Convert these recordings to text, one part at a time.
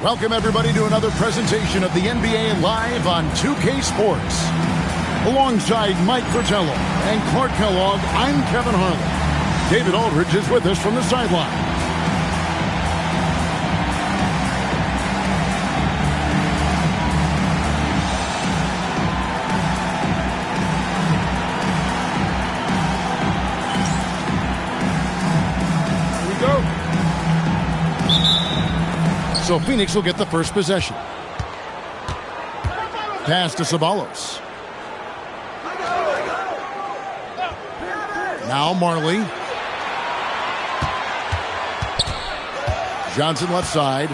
Welcome, everybody, to another presentation of the NBA Live on 2K Sports. Alongside Mike Fratello and Clark Kellogg, I'm Kevin Harlan. David Aldridge is with us from the sideline. So Phoenix will get the first possession. Pass to Ceballos. Now Marley. Johnson left side.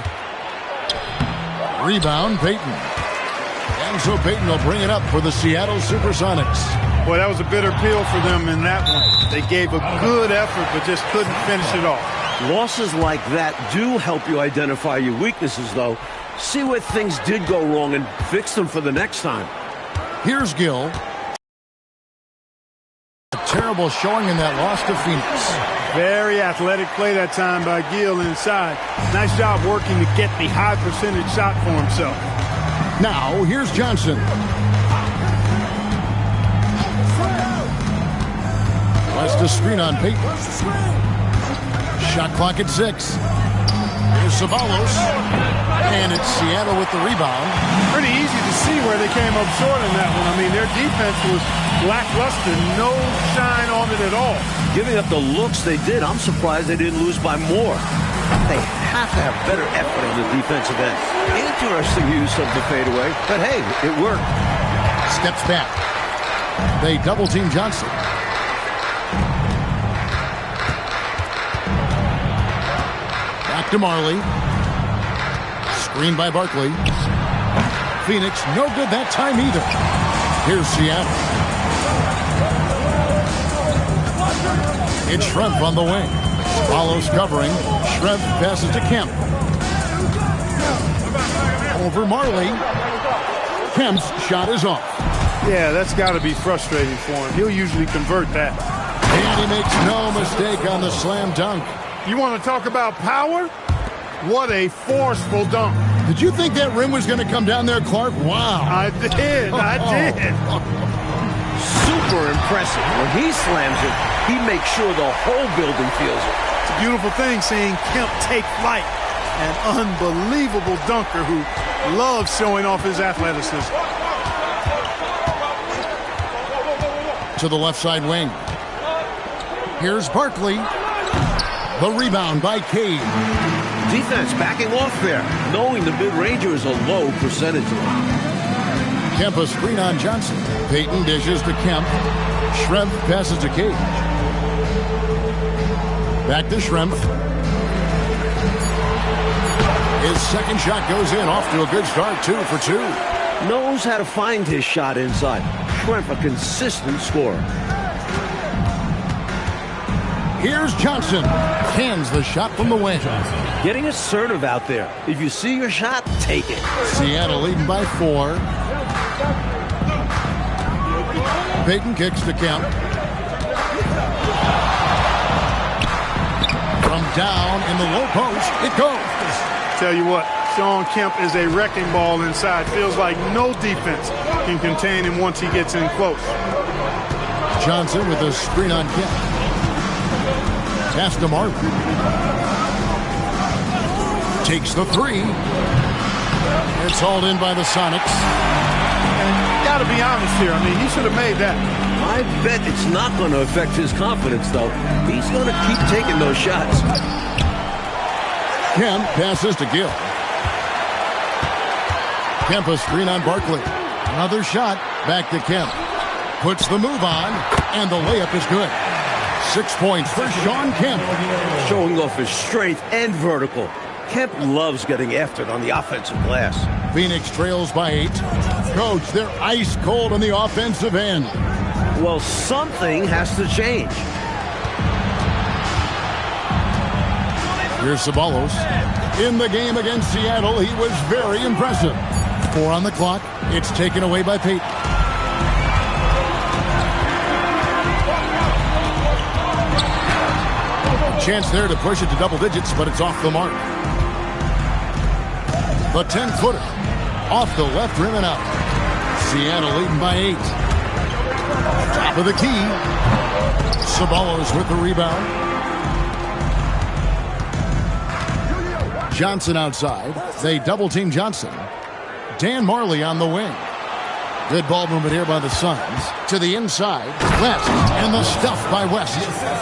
Rebound, Payton. And so Payton will bring it up for the Seattle Supersonics. Boy, that was a bitter pill for them in that one. They gave a good effort, but just couldn't finish it off. Losses like that do help you identify your weaknesses, though. See where things did go wrong and fix them for the next time. Here's Gill. A terrible showing in that loss to Phoenix. Very athletic play that time by Gill inside. Nice job working to get the high percentage shot for himself. Now, here's Johnson. West to screen on Payton. Shot clock at 6. Here's Ceballos. And it's Seattle with the rebound. Pretty easy to see where they came up short in that one. I mean, their defense was lackluster. No shine on it at all. Giving up the looks they did, I'm surprised they didn't lose by more. They have to have better effort on the defensive end. Interesting use of the fadeaway, but hey, it worked. Steps back. They double-team Johnson. Back to Marley. Screened by Barkley. Phoenix, no good that time either. Here's Seattle. It's Schrempf on the wing. Follows covering. Schrempf passes to Kemp. Over Marley. Kemp's shot is off. Yeah, that's got to be frustrating for him. He'll usually convert that. And he makes no mistake on the slam dunk. You want to talk about power? What a forceful dunk. Did you think that rim was going to come down there, Clark? Wow. I did. Super impressive. When he slams it, he makes sure the whole building feels it. It's a beautiful thing seeing Kemp take flight. An unbelievable dunker who loves showing off his athleticism. To the left side wing. Here's Barkley. The rebound by Cade. Defense backing off there, knowing the mid-ranger is a low percentage of them. Kemp a screen on Johnson. Payton dishes to Kemp. Schrempf passes to Cade. Back to Schrempf. His second shot goes in, off to a good start, 2 for 2. Knows how to find his shot inside. Schrempf, a consistent scorer. Here's Johnson. Cans the shot from the wing. Getting assertive out there. If you see your shot, take it. Seattle leading by 4. Payton kicks to Kemp. From down in the low post, it goes. Tell you what, Shawn Kemp is a wrecking ball inside. Feels like no defense can contain him once he gets in close. Johnson with a screen on Kemp. Pass to Marley. Takes the 3. It's hauled in by the Sonics. Got to be honest here. I mean, he should have made that. I bet it's not going to affect his confidence, though. He's going to keep taking those shots. Kemp passes to Gill. Kemp a screen on Barkley. Another shot. Back to Kemp. Puts the move on, and the layup is good. 6 points for Shawn Kemp. Showing off his strength and vertical. Kemp loves getting after it on the offensive glass. Phoenix trails by 8. Coach, they're ice cold on the offensive end. Well, something has to change. Here's Ceballos. In the game against Seattle, he was very impressive. 4 on the clock. It's taken away by Payton. Chance there to push it to double digits, but it's off the mark. The 10-footer. Off the left rim and out. Seattle leading by 8. Top of the key. Ceballos with the rebound. Johnson outside. They double-team Johnson. Dan Marley on the wing. Good ball movement here by the Suns. To the inside. West. And the stuff by West.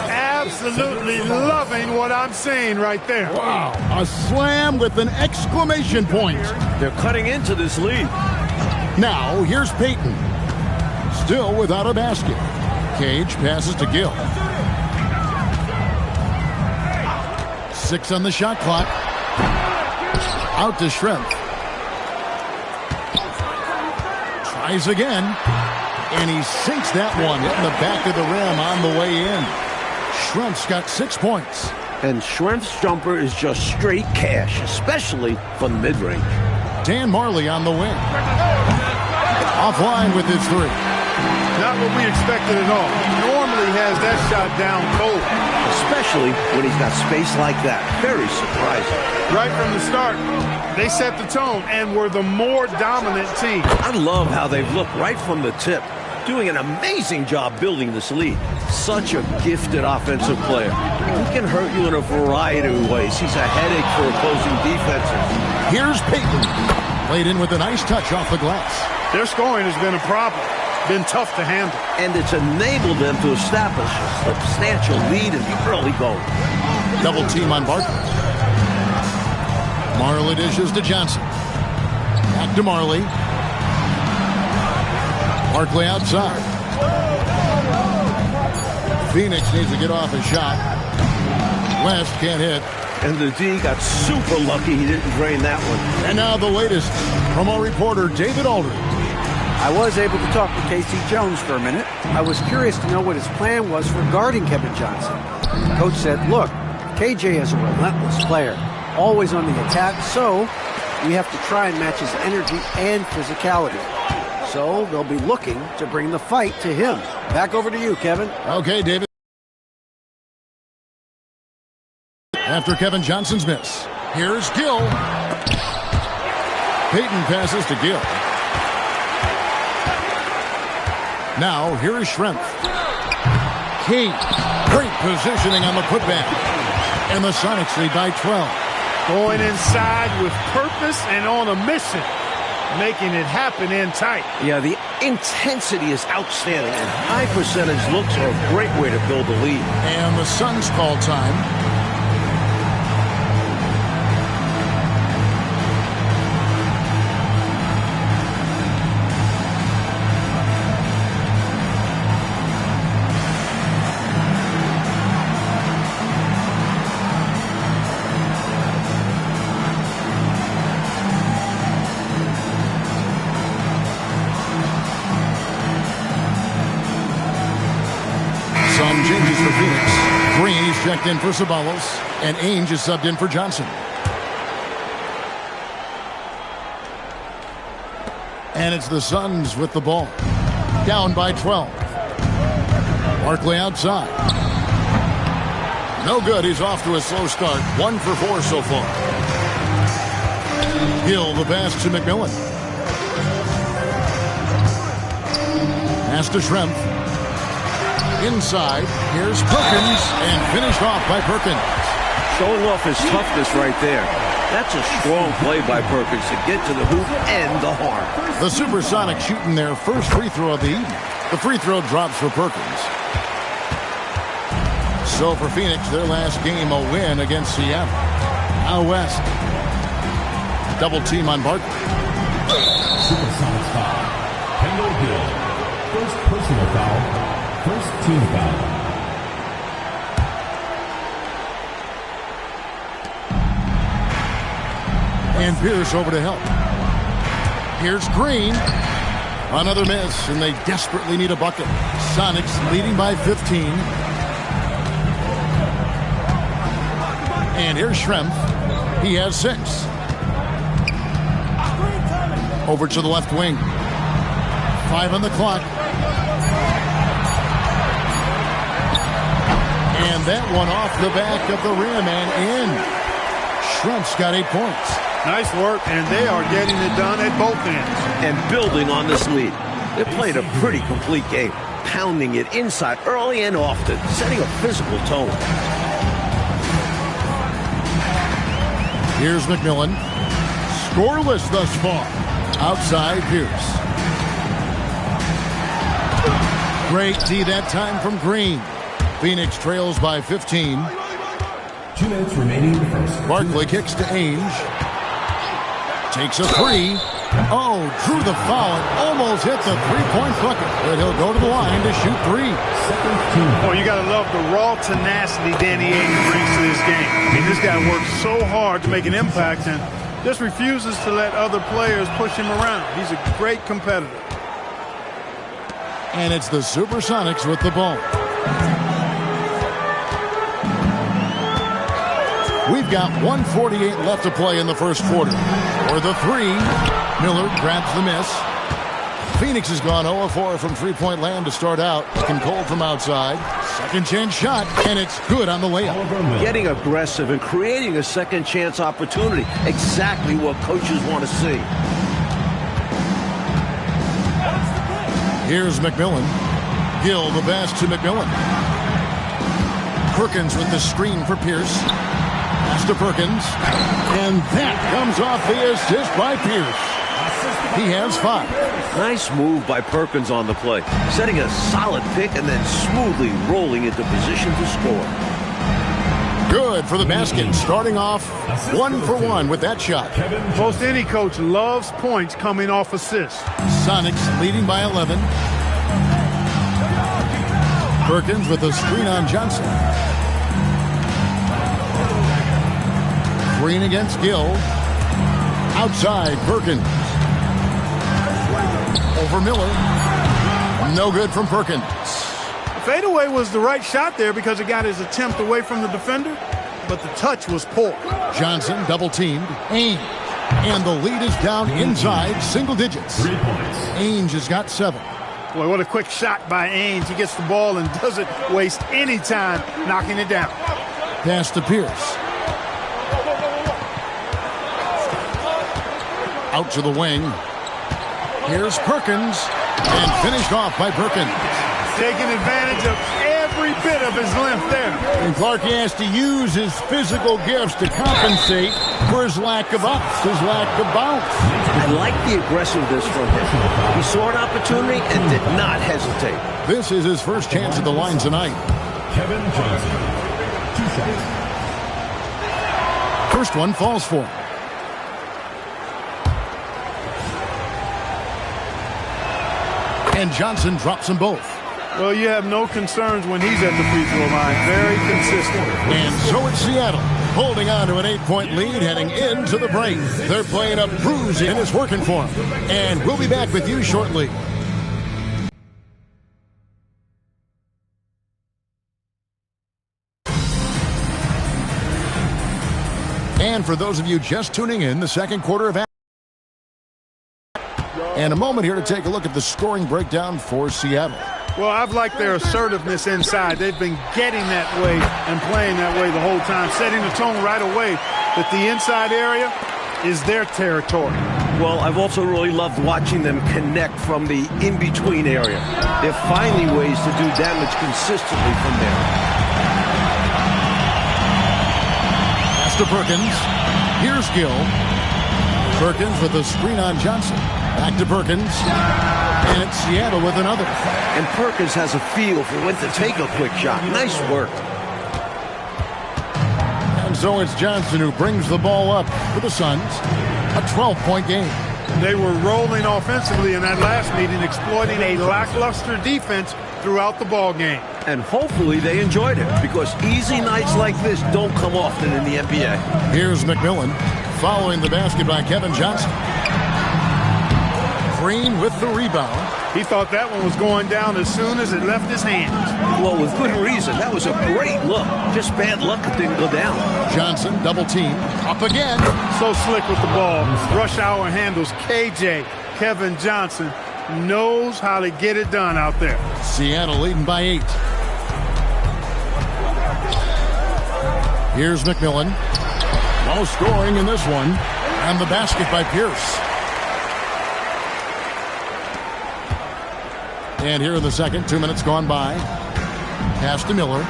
Absolutely loving what I'm seeing right there. Wow. A slam with an exclamation point. They're cutting into this lead. Now, here's Payton. Still without a basket. Cage passes to Gill. 6 on the shot clock. Out to Schrempf. Tries again. And he sinks that one, hitting the back of the rim on the way in. Schrempf's got 6 points. And Schrempf's jumper is just straight cash, especially from the mid-range. Dan Marley on the wing. Offline with his 3. Not what we expected at all. Normally has that shot down cold. Especially when he's got space like that. Very surprising. Right from the start, they set the tone and were the more dominant team. I love how they've looked right from the tip, doing an amazing job building this lead. Such a gifted offensive player. He can hurt you in a variety of ways. He's a headache for opposing defenses. Here's Payton. Played in with a nice touch off the glass. Their scoring has been a problem. Been tough to handle. And it's enabled them to establish a substantial lead in the early going. Double team on Barkley. Marley dishes to Johnson. Back to Marley. Barkley outside. Phoenix needs to get off a shot. West can't hit. And the D got super lucky he didn't drain that one. And now the latest from our reporter, David Aldridge. I was able to talk to K.C. Jones for a minute. I was curious to know what his plan was for guarding Kevin Johnson. Coach said, look, KJ is a relentless player, always on the attack, so we have to try and match his energy and physicality. So they'll be looking to bring the fight to him. Back over to you, Kevin. Okay, David. After Kevin Johnson's miss, here's Gill. Payton passes to Gill. Now, here is Schrempf. King. Great positioning on the putback. And the Sonics lead by 12. Going inside with purpose and on a mission. Making it happen in tight. Yeah, the intensity is outstanding. And high percentage looks are a great way to build a lead. And the Suns call time. Changes for Phoenix. Green is checked in for Ceballos, and Ainge is subbed in for Johnson. And it's the Suns with the ball. Down by 12. Barkley outside. No good. He's off to a slow start. 1 for 4 so far. Gill the pass to McMillan. Pass to Schrempf. Inside, here's Perkins, and finished off by Perkins. Showing off his toughness right there. That's a strong play by Perkins to get to the hoop and the horn. The Supersonics shooting their first free throw of the evening. The free throw drops for Perkins. So for Phoenix, their last game, a win against Seattle. Now West. Double team on Barkley. Supersonics foul. Kendall Gill. First personal foul. First team foul. And Pierce over to help. Here's Green. Another miss, and they desperately need a bucket. Sonics leading by 15. And here's Schrempf. He has 6. Over to the left wing. 5 on the clock. And that one off the back of the rim and in. Schrempf's got 8 points. Nice work, and they are getting it done at both ends. And building on this lead. They're playing a pretty complete game, pounding it inside early and often, setting a physical tone. Here's McMillan. Scoreless thus far. Outside Pierce. Great D that time from Green. Phoenix trails by 15. 2 minutes remaining in the first. Barkley kicks to Ainge. Takes a three. Oh, drew the foul and almost hit the three-point bucket. But he'll go to the line to shoot three. Oh, you got to love the raw tenacity Danny Ainge brings to this game. I mean, this guy works so hard to make an impact and just refuses to let other players push him around. He's a great competitor. And it's the Supersonics with the ball. We've got 1:48 left to play in the first quarter. For the three, Miller grabs the miss. Phoenix has gone 0-4 from three-point land to start out. Looking cold from outside. Second chance shot, and it's good on the layup. Getting aggressive and creating a second chance opportunity. Exactly what coaches want to see. Here's McMillan. Gill the pass to McMillan. Perkins with the screen for Pierce. Pass to Perkins. And that comes off the assist by Pierce. He has 5. Nice move by Perkins on the play. Setting a solid pick and then smoothly rolling into position to score. Good for the basket. Starting off 1 for 1 with that shot. Most any coach loves points coming off assists. Sonics leading by 11. Perkins with a screen on Johnson. Green against Gill. Outside Perkins. Over Miller. No good from Perkins. Fadeaway was the right shot there because it got his attempt away from the defender, but the touch was poor. Johnson double teamed. Ainge. And the lead is down inside single digits. 3 points. Ainge has got 7. Boy, what a quick shot by Ainge. He gets the ball and doesn't waste any time knocking it down. Pass to Pierce. Out to the wing. Here's Perkins. And finished off by Perkins. Taking advantage of every bit of his length there. And Clark has to use his physical gifts to compensate for his lack of ups, his lack of bounce. I like the aggressiveness from him. He saw an opportunity and did not hesitate. This is his first chance at the line tonight. Kevin Johnson. 2 shots. First one falls for him. And Johnson drops them both. Well, you have no concerns when he's at the free throw line. Very consistent. And so it's Seattle, holding on to an 8-point lead heading into the break. They're playing up Bruce, and it's working for them. And we'll be back with you shortly. And for those of you just tuning in, the second quarter of and a moment here to take a look at the scoring breakdown for Seattle. Well, I've liked their assertiveness inside. They've been getting that way and playing that way the whole time, setting the tone right away that the inside area is their territory. Well, I've also really loved watching them connect from the in-between area. They're finding ways to do damage consistently from there. Pass to Perkins. Here's Gill. Perkins with a screen on Johnson. Back to Perkins. And it's Seattle with another. And Perkins has a feel for when to take a quick shot. Nice work. And so it's Johnson who brings the ball up for the Suns. A 12-point game. They were rolling offensively in that last meeting, exploiting a lackluster defense throughout the ball game. And hopefully they enjoyed it, because easy nights like this don't come often in the NBA. Here's McMillan following the basket by Kevin Johnson. Green with the rebound. He thought that one was going down as soon as it left his hands. Well, with good reason. That was a great look. Just bad luck it didn't go down. Johnson double team. Up again. So slick with the ball. Rush hour handles. KJ, Kevin Johnson, knows how to get it done out there. Seattle leading by 8. Here's McMillan. No scoring in this one. And the basket by Pierce. And here in the second, 2 minutes gone by. Pass to Miller.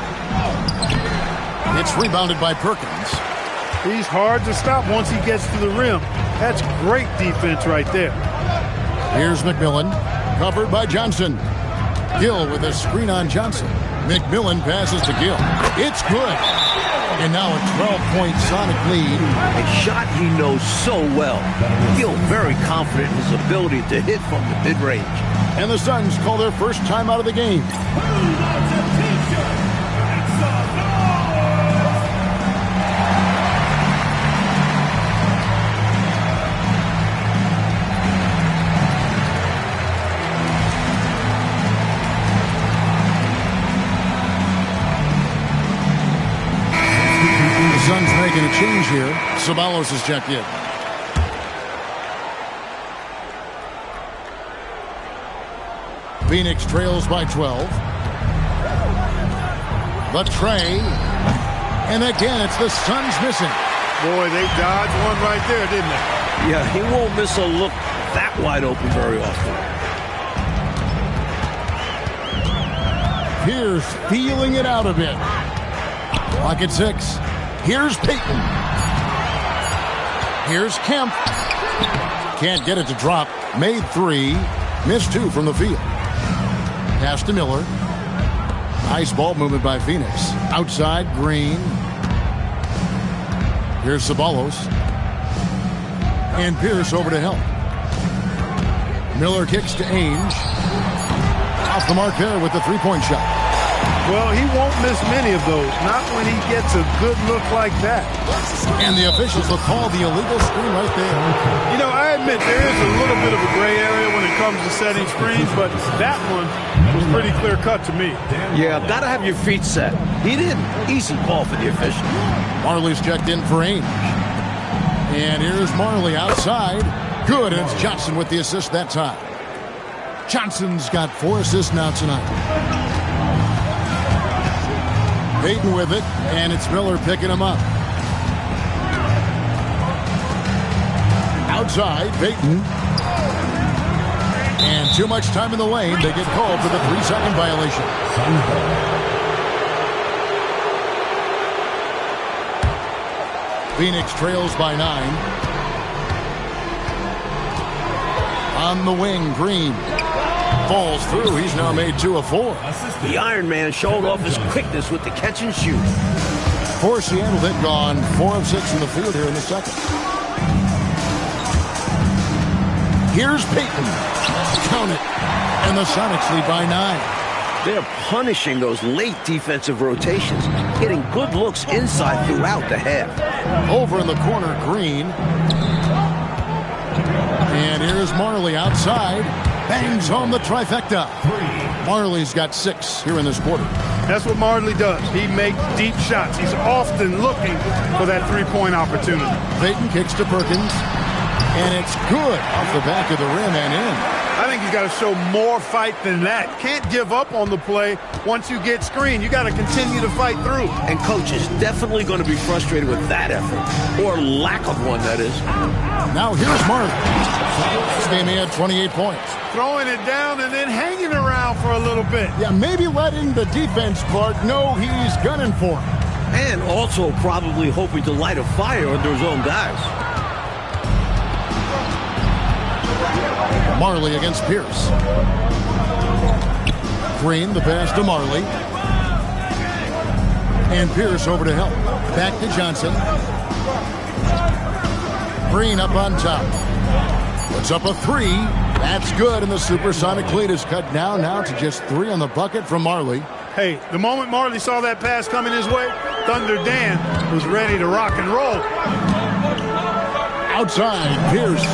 It's rebounded by Perkins. He's hard to stop once he gets to the rim. That's great defense right there. Here's McMillan, covered by Johnson. Gill with a screen on Johnson. McMillan passes to Gill. It's good. And now a 12-point Sonic lead. A shot he knows so well. Gill very confident in his ability to hit from the mid-range. And the Suns call their first time out of the game. The Suns making a change here. Ceballos is checked in. Phoenix trails by 12. The tray. And again, it's the Suns missing. Boy, they dodged one right there, didn't they? Yeah, he won't miss a look that wide open very often. Pierce feeling it out a bit. Clock at 6. Here's Payton. Here's Kemp. Can't get it to drop. Made 3. Missed 2 from the field. Pass to Miller. Nice ball movement by Phoenix. Outside, Green. Here's Ceballos. And Pierce over to help. Miller kicks to Ainge. Off the mark there with the three-point shot. Well, he won't miss many of those. Not when he gets a good look like that. And the officials will call the illegal screen right there. You know, I admit there is a little bit of a gray area when it comes to setting screens, but that one was pretty clear-cut to me. Yeah, gotta have your feet set. He didn't. Easy call for the official. Marley's checked in for Ainge. And here's Marley outside. Good, and it's Johnson with the assist that time. Johnson's got 4 assists now tonight. Payton with it, and it's Miller picking him up. Outside, Payton. And too much time in the lane. They get called for the 3-second violation. Phoenix trails by 9. On the wing, Green. Falls through. He's now made 2 of 4. The Iron Man showed off his quickness with the catch and shoot. For Seattle, they've gone 4 of 6 from the field here in the second. Here's Payton. Count it. And the Sonics lead by 9. They're punishing those late defensive rotations, getting good looks inside throughout the half. Over in the corner, Green. And here's Marley outside. Bangs home the trifecta. Marley's got 6 here in this quarter. That's what Marley does. He makes deep shots. He's often looking for that three-point opportunity. Payton kicks to Perkins. And it's good off the back of the rim and in. I think he's got to show more fight than that. Can't give up on the play once you get screened. You got to continue to fight through. And coach is definitely going to be frustrated with that effort. Or lack of one, that is. Now here's Marley. This game he had 28 points. Throwing it down and then hanging around for a little bit. Yeah, maybe letting the defense part know he's gunning for him. And also probably hoping to light a fire under his own guys. Marley against Pierce. Green, the pass to Marley. And Pierce over to help. Back to Johnson. Green up on top. Puts up a 3. That's good, and the supersonic lead is cut down now to just 3 on the bucket from Marley. Hey, the moment Marley saw that pass coming his way, Thunder Dan was ready to rock and roll. Outside, Pierce.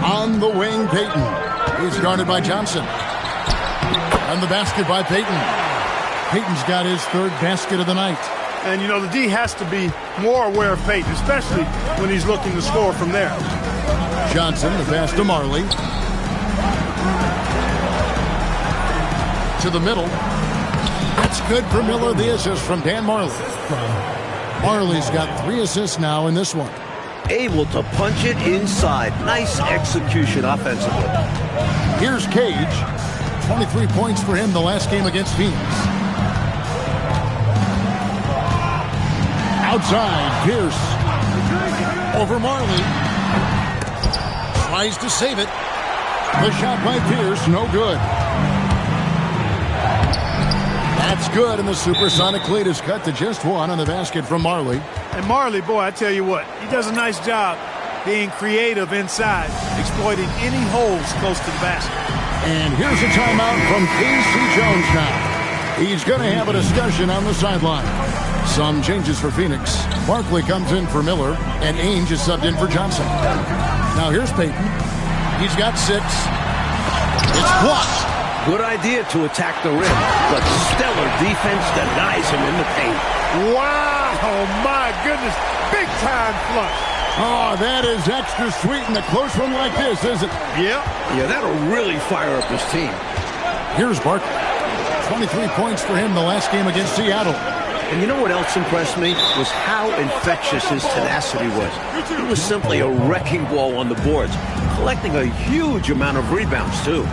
On the wing, Payton. He's guarded by Johnson. And the basket by Payton. Payton's got his 3rd basket of the night. And, you know, the D has to be more aware of Payton, especially when he's looking to score from there. Johnson, the pass to Marley. To the middle. That's good for Miller. The assist from Dan Marley. Marley's got 3 assists now in this one. Able to punch it inside. Nice execution offensively. Here's Cage. 23 points for him the last game against Phoenix. Outside, Pierce. Over Marley. Tries to save it. The shot by Pierce, no good. That's good, and the supersonic lead is cut to just 1 on the basket from Marley. And Marley, boy, I tell you what, he does a nice job being creative inside, exploiting any holes close to the basket. And here's a timeout from K.C. Jones now. He's going to have a discussion on the sideline. Some changes for Phoenix. Barkley comes in for Miller, and Ainge is subbed in for Johnson. Now here's Payton. He's got 6. It's blocked. Good idea to attack the rim, but stellar defense denies him in the paint. Wow, oh my goodness, big time flush. Oh, that is extra sweet in a close one like this, isn't it? Yep. Yeah, that'll really fire up his team. Here's Barkley. 23 points for him the last game against Seattle. And you know what else impressed me? Was how infectious his tenacity was. He was simply a wrecking ball on the boards, collecting a huge amount of rebounds, too.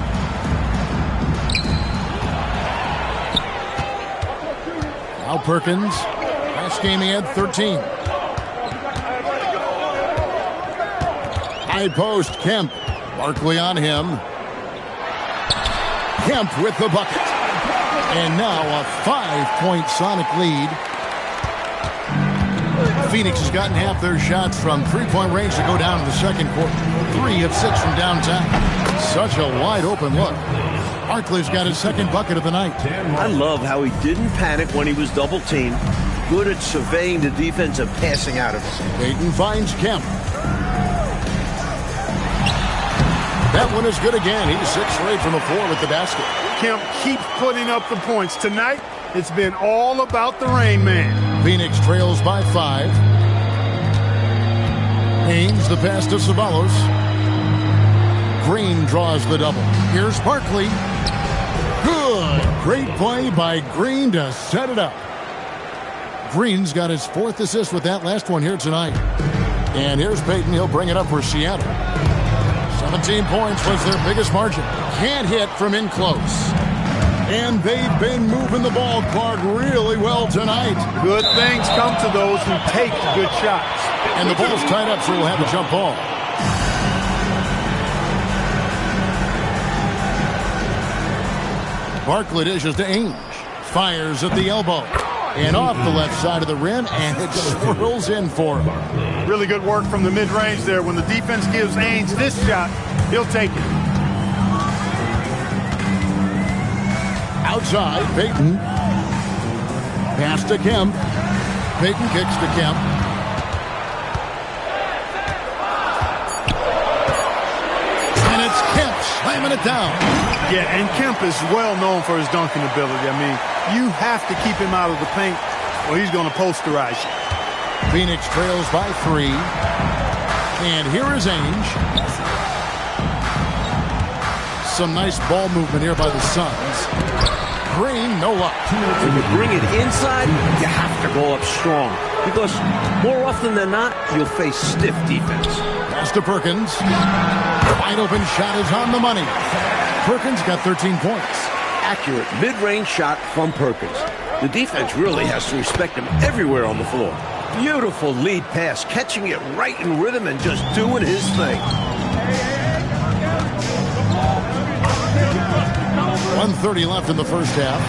Now Perkins. Last game he had 13. High post, Kemp. Barkley on him. Kemp with the bucket. And now a 5-point Sonic lead. Phoenix has gotten half their shots from three-point range to go down to the second quarter. 3 of 6 from downtown. Such a wide-open look. Barkley's got his second bucket of the night. I love how he didn't panic when he was double-teamed. Good at surveying the defense and passing out of it. Payton finds Kemp. That one is good again. He's 6 straight from the floor with the basket. Kemp keeps putting up the points. Tonight, it's been all about the Rain Man. Phoenix trails by 5. Haynes, the pass to Ceballos. Green draws the double. Here's Barkley. Good. Great play by Green to set it up. Green's got his 4th assist with that last one here tonight. And here's Payton. He'll bring it up for Seattle. 17 points was their biggest margin. Can't hit from in close. And they've been moving the ball, Clark, really well tonight. Good things come to those who take good shots. And the ball's tied up, so we'll have a jump ball. Barkley dishes to Ainge. Fires at the elbow. And off the left side of the rim, and it swirls in for him. Really good work from the mid-range there. When the defense gives Ainge this shot, he'll take it. Outside, Payton. Pass to Kemp. Payton kicks to Kemp. And it's Kemp slamming it down. Yeah, and Kemp is well known for his dunking ability. I mean, you have to keep him out of the paint or he's going to posterize you. Phoenix trails by 3. And here is Ainge. Some nice ball movement here by the Suns. Green, no luck. When you bring it inside, you have to go up strong. Because more often than not, you'll face stiff defense. Pass to Perkins. Wide open shot is on the money. Perkins got 13 points. Accurate mid-range shot from Perkins. The defense really has to respect him everywhere on the floor. Beautiful lead pass, catching it right in rhythm and just doing his thing. 1:30 left in the first half.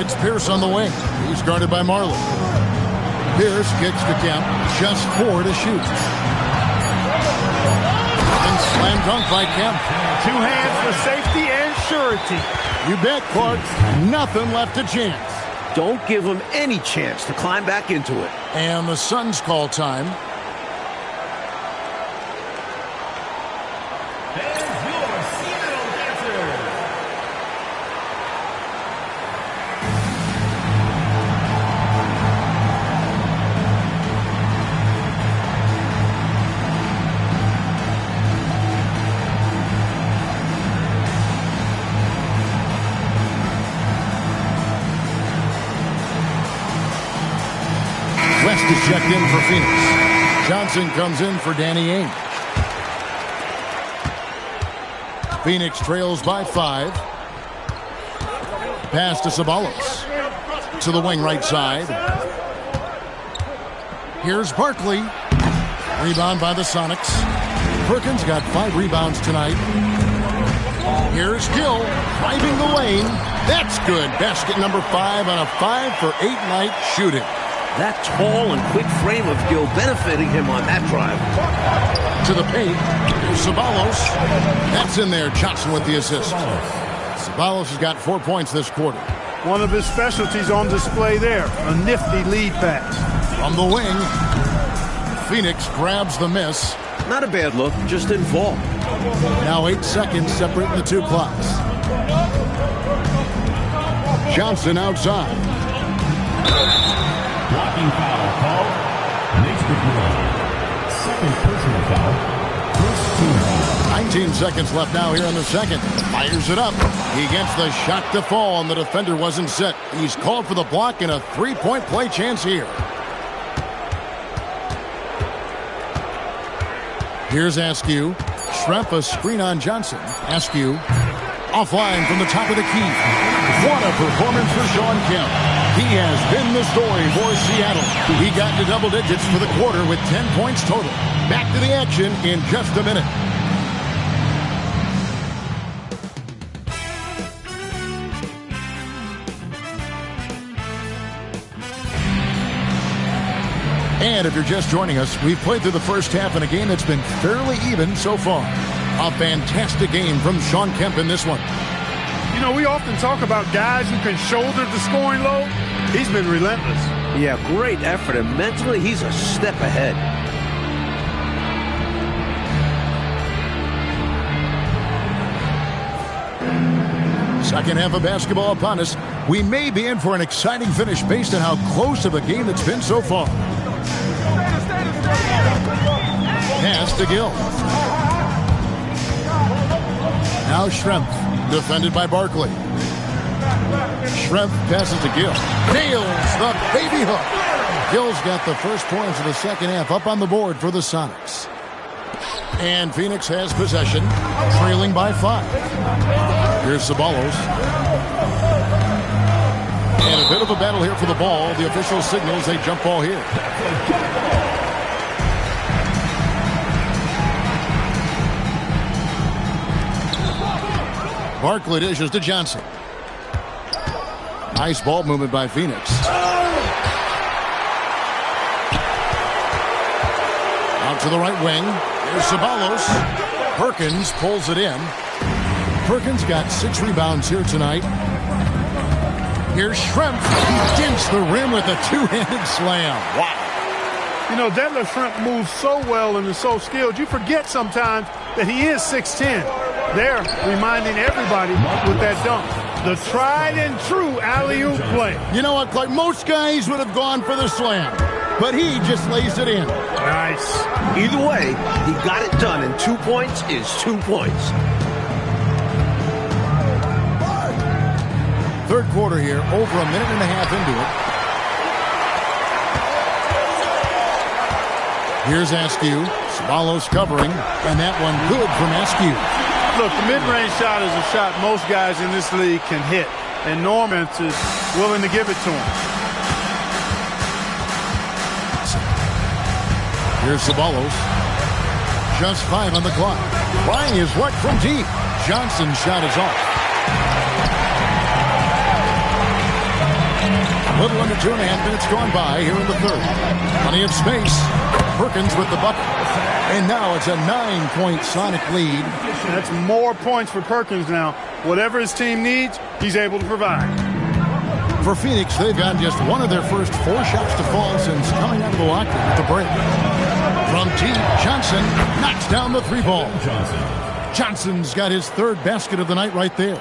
It's Pierce on the wing. He's guarded by Marley. Pierce kicks to Kemp. Just 4 to shoot. And slam dunk by Kemp. 2 hands for safety and surety. You bet, Clark. Nothing left to chance. Don't give him any chance to climb back into it. And the Suns call time. checked in for Phoenix. Johnson comes in for Danny Ainge. Phoenix trails by 5. Pass to Ceballos. To the wing right side. Here's Barkley. Rebound by the Sonics. Perkins got 5 rebounds tonight. Here's Gill driving the lane. That's good. Basket number 5 on a 5-for-8 night shooting. That tall and quick frame of Gill benefiting him on that drive. To the paint. Here's Ceballos. That's in there. Johnson with the assist. Ceballos has got 4 points this quarter. One of his specialties on display there. A nifty lead pass. From the wing, Phoenix grabs the miss. Not a bad look, just didn't fall. Now 8 seconds separating the two clocks. Johnson outside. Blocking foul called. Nate McMillan. Second personal foul. First team foul. 19 seconds left now here in the second. Fires it up. He gets the shot to fall, and the defender wasn't set. He's called for the block and a 3-point play chance here. Here's Askew. Schrempf a screen on Johnson. Askew offline from the top of the key. What a performance for Shawn Kemp. He has been the story for Seattle. He got to double digits for the quarter with 10 points total. Back to the action in just a minute. And if you're just joining us, we've played through the first half in a game that's been fairly even so far. A fantastic game from Shawn Kemp in this one. You know, we often talk about guys who can shoulder the scoring load. He's been relentless. Yeah, great effort, and mentally he's a step ahead. Second half of basketball upon us. We may be in for an exciting finish based on how close of a game it's been so far. Pass to Gill. Now Schrempf, defended by Barkley. Schrempf passes to Gill. Nails the baby hook. Gill's got the first points of the second half up on the board for the Sonics. And Phoenix has possession, trailing by 5. Here's Ceballos. And a bit of a battle here for the ball. The official signals a jump ball here. Barkley dishes to Johnson. Nice ball movement by Phoenix. Out to the right wing. Here's Ceballos. Perkins pulls it in. Perkins got 6 rebounds here tonight. Here's Schrempf. He dinks the rim with a two-handed slam. Wow. You know, Detlef Schrempf moves so well and is so skilled, you forget sometimes that he is 6'10". There, reminding everybody with that dunk. The tried and true alley-oop play. You know what, Clark? Most guys would have gone for the slam, but he just lays it in. Nice. Either way, he got it done, and 2 points is 2 points. Third quarter here, over a minute and a half into it. Here's Askew. Ceballos covering, and that one good from Askew. Look, the mid-range shot is a shot most guys in this league can hit, and Norman is willing to give it to him. Here's Ceballos. Just 5 on the clock. Trying his luck from deep. Johnson's shot is off. A little under 2.5 minutes gone by here in the third. Plenty of space. Perkins with the bucket. And now it's a 9-point Sonic lead. That's more points for Perkins now. Whatever his team needs, he's able to provide. For Phoenix, they've gotten just one of their first 4 shots to fall since coming out of the locker at the break. From deep, Johnson knocks down the 3-ball. Johnson's got his 3rd basket of the night right there.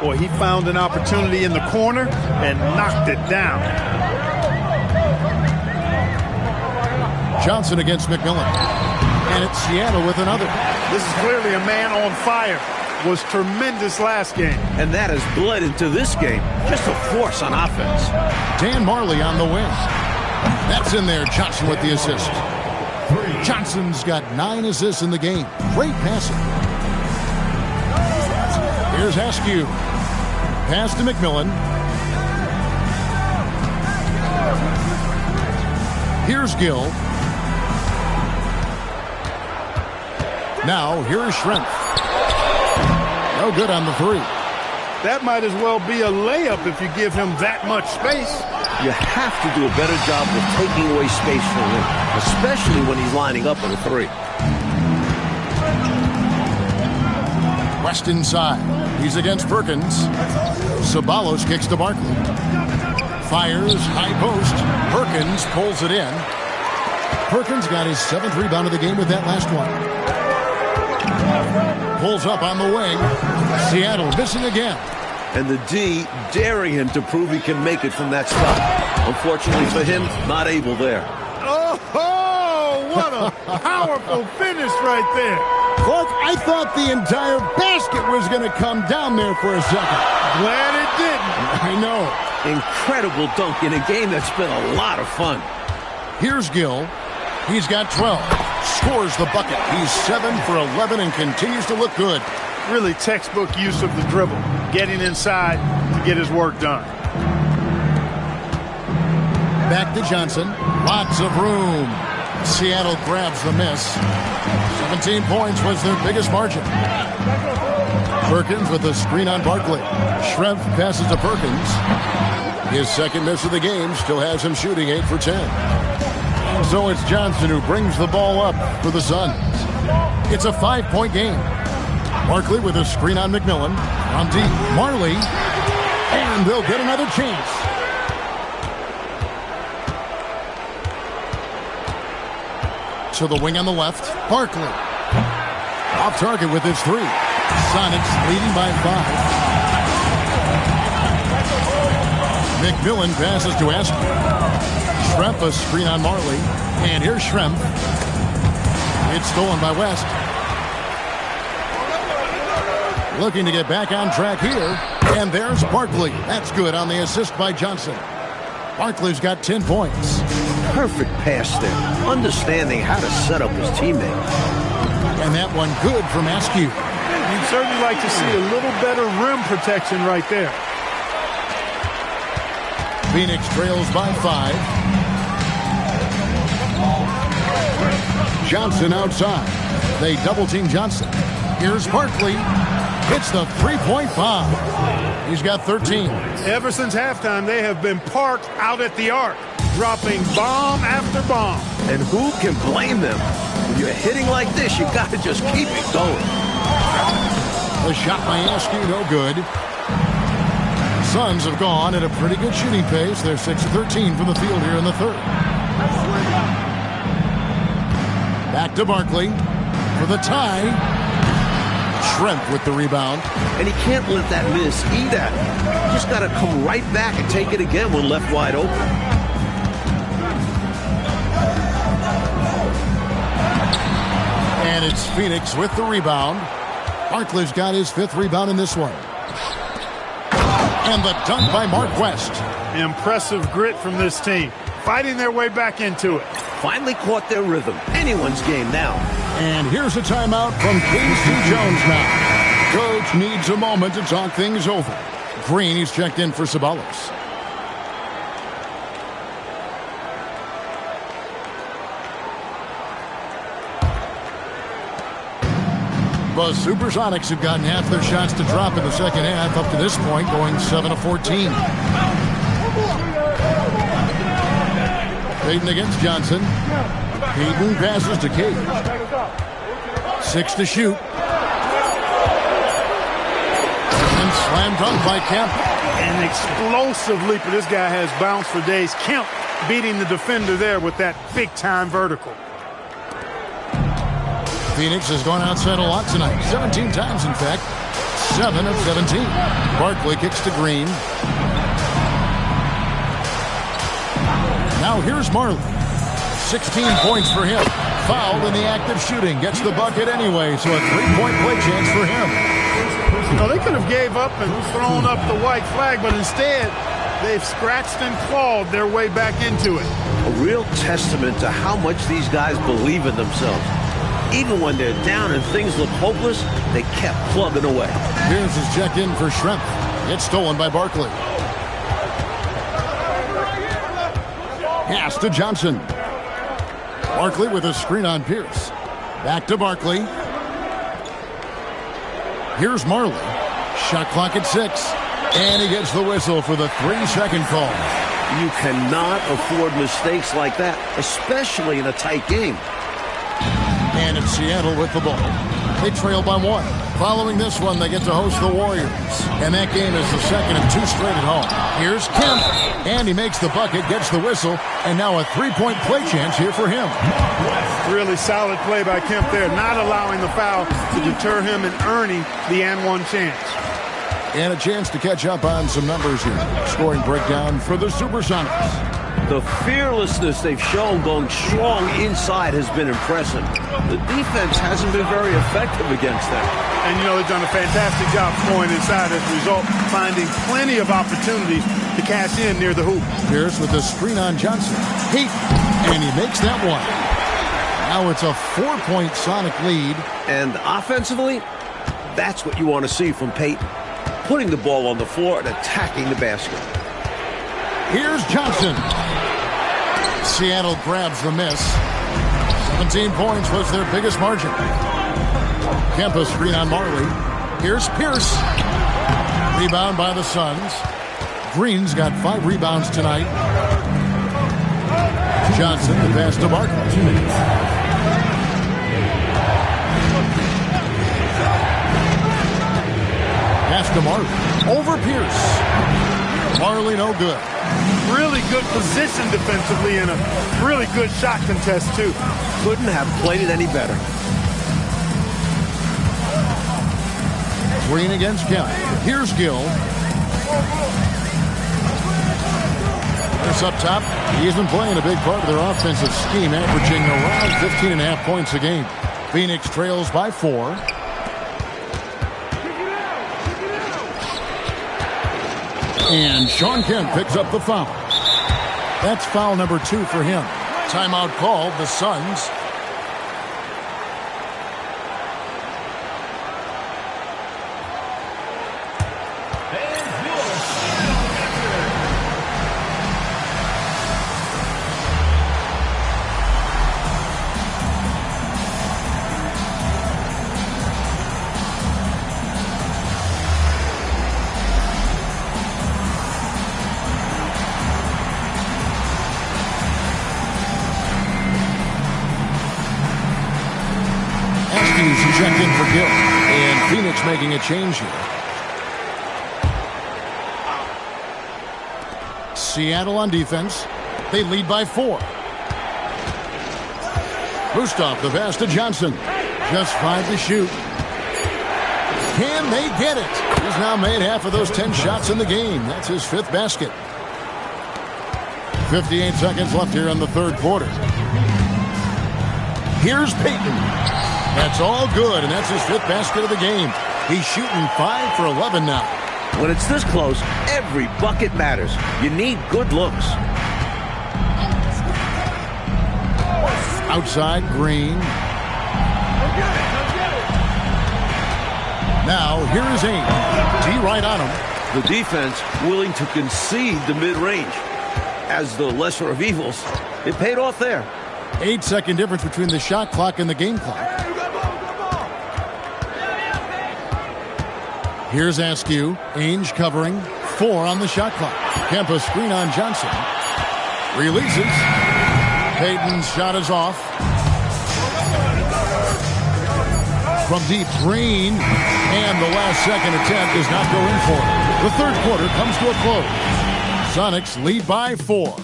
Boy, he found an opportunity in the corner and knocked it down. Johnson against McMillan. And it's Seattle with another. This is clearly a man on fire. Was tremendous last game. And that has bled into this game. Just a force on offense. Dan Marley on the wing. That's in there. Johnson with the assist. Johnson's got 9 assists in the game. Great passing. Here's Askew. Pass to McMillan. Here's Gill. Now, here's Schrempf. No good on the 3. That might as well be a layup if you give him that much space. You have to do a better job of taking away space from him, especially when he's lining up with a 3. West inside. He's against Perkins. Ceballos kicks to Barkley. Fires, high post. Perkins pulls it in. Perkins got his 7th rebound of the game with that last one. Pulls up on the wing. Seattle missing again. And the D daring him to prove he can make it from that spot. Unfortunately for him, not able there. Oh, what a powerful finish right there. Clark, I thought the entire basket was going to come down there for a second. Glad it didn't. I know. Incredible dunk in a game that's been a lot of fun. Here's Gill. He's got 12. Scores the bucket. He's 7 for 11 and continues to look good. Really textbook use of the dribble. Getting inside to get his work done. Back to Johnson. Lots of room. Seattle grabs the miss. 17 points was their biggest margin. Perkins with a screen on Barkley. Schrempf passes to Perkins. His 2nd miss of the game still has him shooting 8 for 10. So it's Johnson who brings the ball up for the Suns. It's a 5-point game. Barkley with a screen on McMillan. On deep, Marley. And they'll get another chance. To the wing on the left, Barkley. Off target with his 3. Sonics leading by 5. McMillan passes to Askew. Schrempf a screen on Marley. And here's Schrempf. It's stolen by West. Looking to get back on track here. And there's Barkley. That's good on the assist by Johnson. Barkley's got 10 points. Perfect pass there. Understanding how to set up his teammate. And that one good from Askew. You'd certainly like to see a little better rim protection right there. Phoenix trails by 5. Johnson outside. They double-team Johnson. Here's Barkley. Hits the 3-point bomb. He's got 13. Ever since halftime, they have been parked out at the arc, dropping bomb after bomb. And who can blame them? When you're hitting like this, you got to just keep it going. The shot by Askew, no good. Suns have gone at a pretty good shooting pace. They're 6 of 13 from the field here in the 3rd. Back to Barkley for the tie. Schrempf with the rebound. And he can't let that miss eat at him. Just got to come right back and take it again when left wide open. And it's Phoenix with the rebound. Barkley's got his 5th rebound in this one. And the dunk by Mark West. Impressive grit from this team, fighting their way back into it. Finally caught their rhythm. Anyone's game now. And here's a timeout from Casey Jones now. Coach needs a moment to talk things over. Green, he's checked in for Ceballos. The Supersonics have gotten half their shots to drop in the second half up to this point, going 7 of 14. Payton against Johnson. Payton passes to Cage. 6 to shoot. And slam dunk by Kemp. An explosive leaper. This guy has bounced for days. Kemp beating the defender there with that big-time vertical. Phoenix has gone outside a lot tonight. 17 times, in fact. 7 of 17. Barkley kicks to Green. Now here's Marley. 16 points for him. Fouled in the act of shooting. Gets the bucket anyway, so a 3-point play chance for him. Well, they could have gave up and thrown up the white flag, but instead, they've scratched and clawed their way back into it. A real testament to how much these guys believe in themselves. Even when they're down and things look hopeless, they kept plugging away. Here's his check in for Schrempf. It's stolen by Barkley. Pass to Johnson. Barkley with a screen on Pierce. Back to Barkley. Here's Marley. Shot clock at 6. And he gets the whistle for the 3-second call. You cannot afford mistakes like that, especially in a tight game. And it's Seattle with the ball. They trail by 1. Following this one, they get to host the Warriors. And that game is the second of 2 straight at home. Here's Kemp. And he makes the bucket, gets the whistle, and now a 3-point play chance here for him. Really solid play by Kemp there, not allowing the foul to deter him and earning the and one chance. And a chance to catch up on some numbers here. Scoring breakdown for the Supersonics. The fearlessness they've shown going strong inside has been impressive. The defense hasn't been very effective against them. And, you know, they've done a fantastic job scoring inside as a result, finding plenty of opportunities to cash in near the hoop. Pierce with the screen on Johnson. Heat, and he makes that one. Now it's a 4-point Sonic lead. And offensively, that's what you want to see from Peyton. Putting the ball on the floor and attacking the basket. Here's Johnson. Seattle grabs the miss. 17 points was their biggest margin. Kemp screen on Marley. Here's Pierce. Rebound by the Suns. Green's got 5 rebounds tonight. Johnson, the pass to Barkley. 2 minutes. Pass to Marley. Over Pierce. Marley no good. Really good position defensively and a really good shot contest, too. Couldn't have played it any better. Green against Kemp. Here's Gill. Pierce up top. He has been playing a big part of their offensive scheme, averaging around 15.5 points a game. Phoenix trails by 4. And Shawn Kemp picks up the foul. That's foul number 2 for him. Timeout called, the Suns. Check in for Gill. And Phoenix making a change here. Seattle on defense. They lead by 4. Gustav, the pass to Johnson. Just 5 to shoot. Can they get it? He's now made half of those 10 shots in the game. That's his 5th basket. 58 seconds left here in the 3rd quarter. Here's Peyton. That's all good, and that's his 5th basket of the game. He's shooting 5 for 11 now. When it's this close, every bucket matters. You need good looks. Outside, Green. Now, here is Ainge. D right on him. The defense willing to concede the mid-range. As the lesser of evils, it paid off there. 8-second difference between the shot clock and the game clock. Here's Askew. Ainge covering. 4 on the shot clock. Kemp screen on Johnson. Releases. Peyton's shot is off. From deep, Green. And the last second attempt does not go in for it. The 3rd quarter comes to a close. Sonics lead by 4.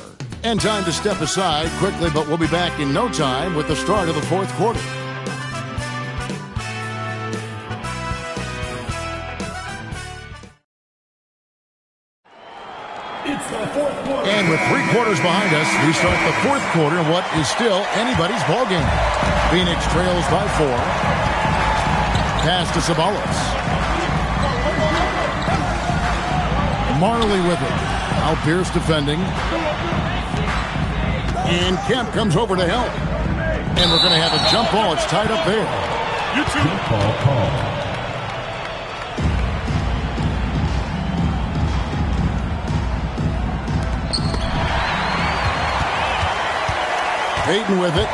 And time to step aside quickly, but we'll be back in no time with the start of the 4th quarter. And with 3 quarters behind us, we start the 4th quarter in what is still anybody's ballgame. Phoenix trails by 4. Pass to Sabalos. Marley with it. Now Pierce defending. And Kemp comes over to help. And we're going to have a jump ball. It's tied up there. Jump ball call. Payton with it.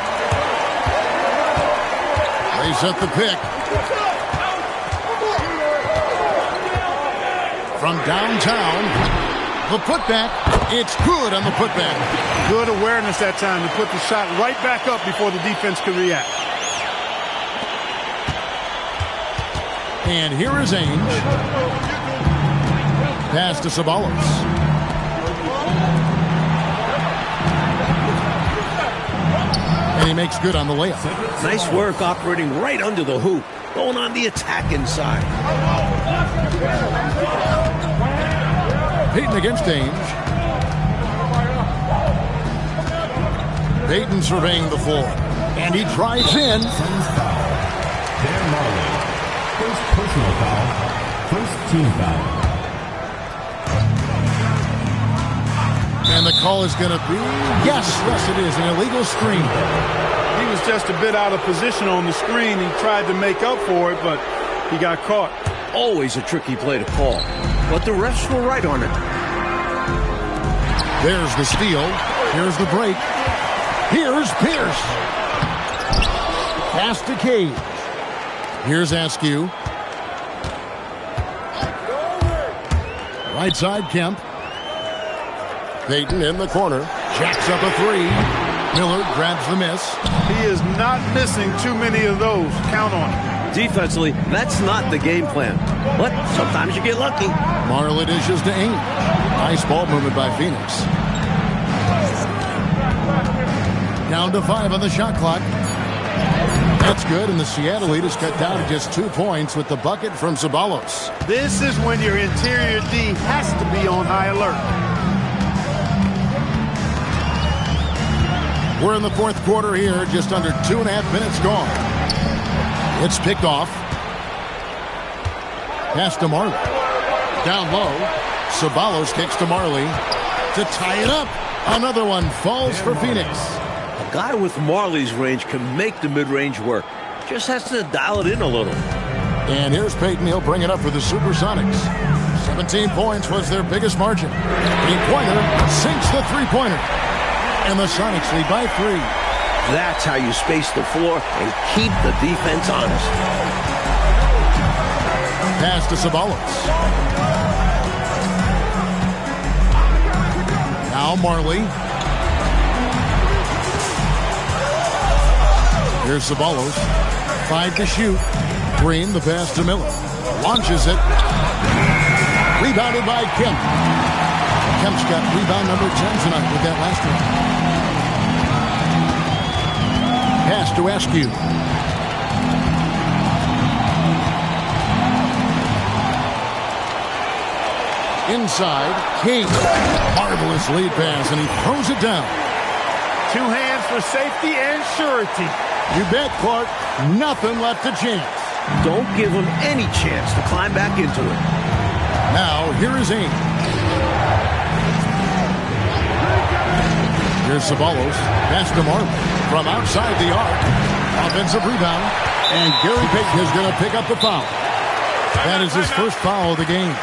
They set the pick. From downtown, the putback. It's good on the putback. Good awareness that time to put the shot right back up before the defense could react. And here is Ainge. Pass to Ceballos. And he makes good on the layup. Nice work operating right under the hoop. Going on the attack inside. Payton against Ainge. Payton surveying the floor. And he drives in. Dan Marley. First personal foul. First team foul. And the call is going to be, yes, it is, an illegal screen. He was just a bit out of position on the screen. He tried to make up for it, but he got caught. Always a tricky play to call, but the refs were right on it. There's the steal. Here's the break. Here's Pierce. Pass to Cage. Here's Askew. Right side, Kemp. Payton in the corner. Jacks up a three. Miller grabs the miss. He is not missing too many of those. Count on it. Defensively, that's not the game plan. But sometimes you get lucky. Marley dishes to Ainge. Nice ball movement by Phoenix. Down to 5 on the shot clock. That's good, and the Seattle lead is cut down to just 2 points with the bucket from Ceballos. This is when your interior D has to be on high alert. We're in the fourth quarter here, just under 2.5 minutes gone. It's picked off. Pass to Marley. Down low. Ceballos kicks to Marley to tie it up. Another one falls for Phoenix. A guy with Marley's range can make the mid-range work. Just has to dial it in a little. And here's Payton. He'll bring it up for the Supersonics. 17 points was their biggest margin. Three-pointer sinks the three-pointer. And the Sonics lead by 3. That's how you space the floor and keep the defense honest. Pass to Ceballos. Now Marley. Here's Ceballos. 5 to shoot. Green, the pass to Miller. Launches it. Rebounded by Kemp. Kemp's got rebound number 10 tonight with that last one. Pass to Askew. Inside, King. Marvelous lead pass, and he throws it down. 2 hands for safety and surety. You bet, Clark. Nothing left to chance. Don't give him any chance to climb back into it. Now, here is Ainge. Here's Ceballos. Pass to Marley. From outside the arc. Offensive rebound. And Gary Payton is going to pick up the foul. That is his first foul of the game.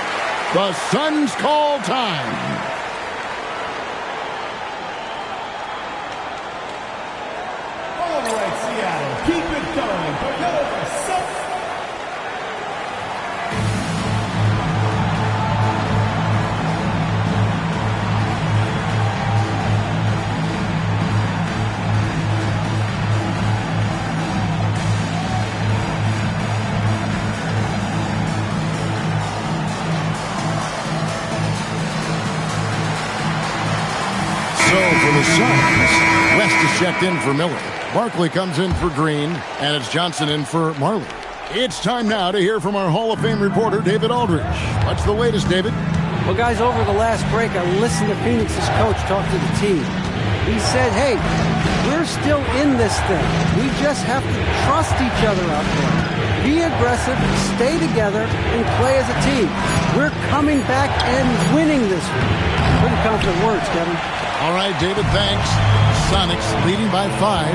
The Suns call time. All right, Seattle. Keep it going. For the Suns, West is checked in for Miller. Barkley comes in for Green, and it's Johnson in for Marley. It's time now to hear from our Hall of Fame reporter, David Aldridge. What's the latest, David? Well, guys, over the last break, I listened to Phoenix's coach talk to the team. He said, hey, we're still in this thing. We just have to trust each other out there. Be aggressive, stay together, and play as a team. We're coming back and winning this one. Pretty confident words, Kevin. All right, David, thanks. Sonics leading by 5.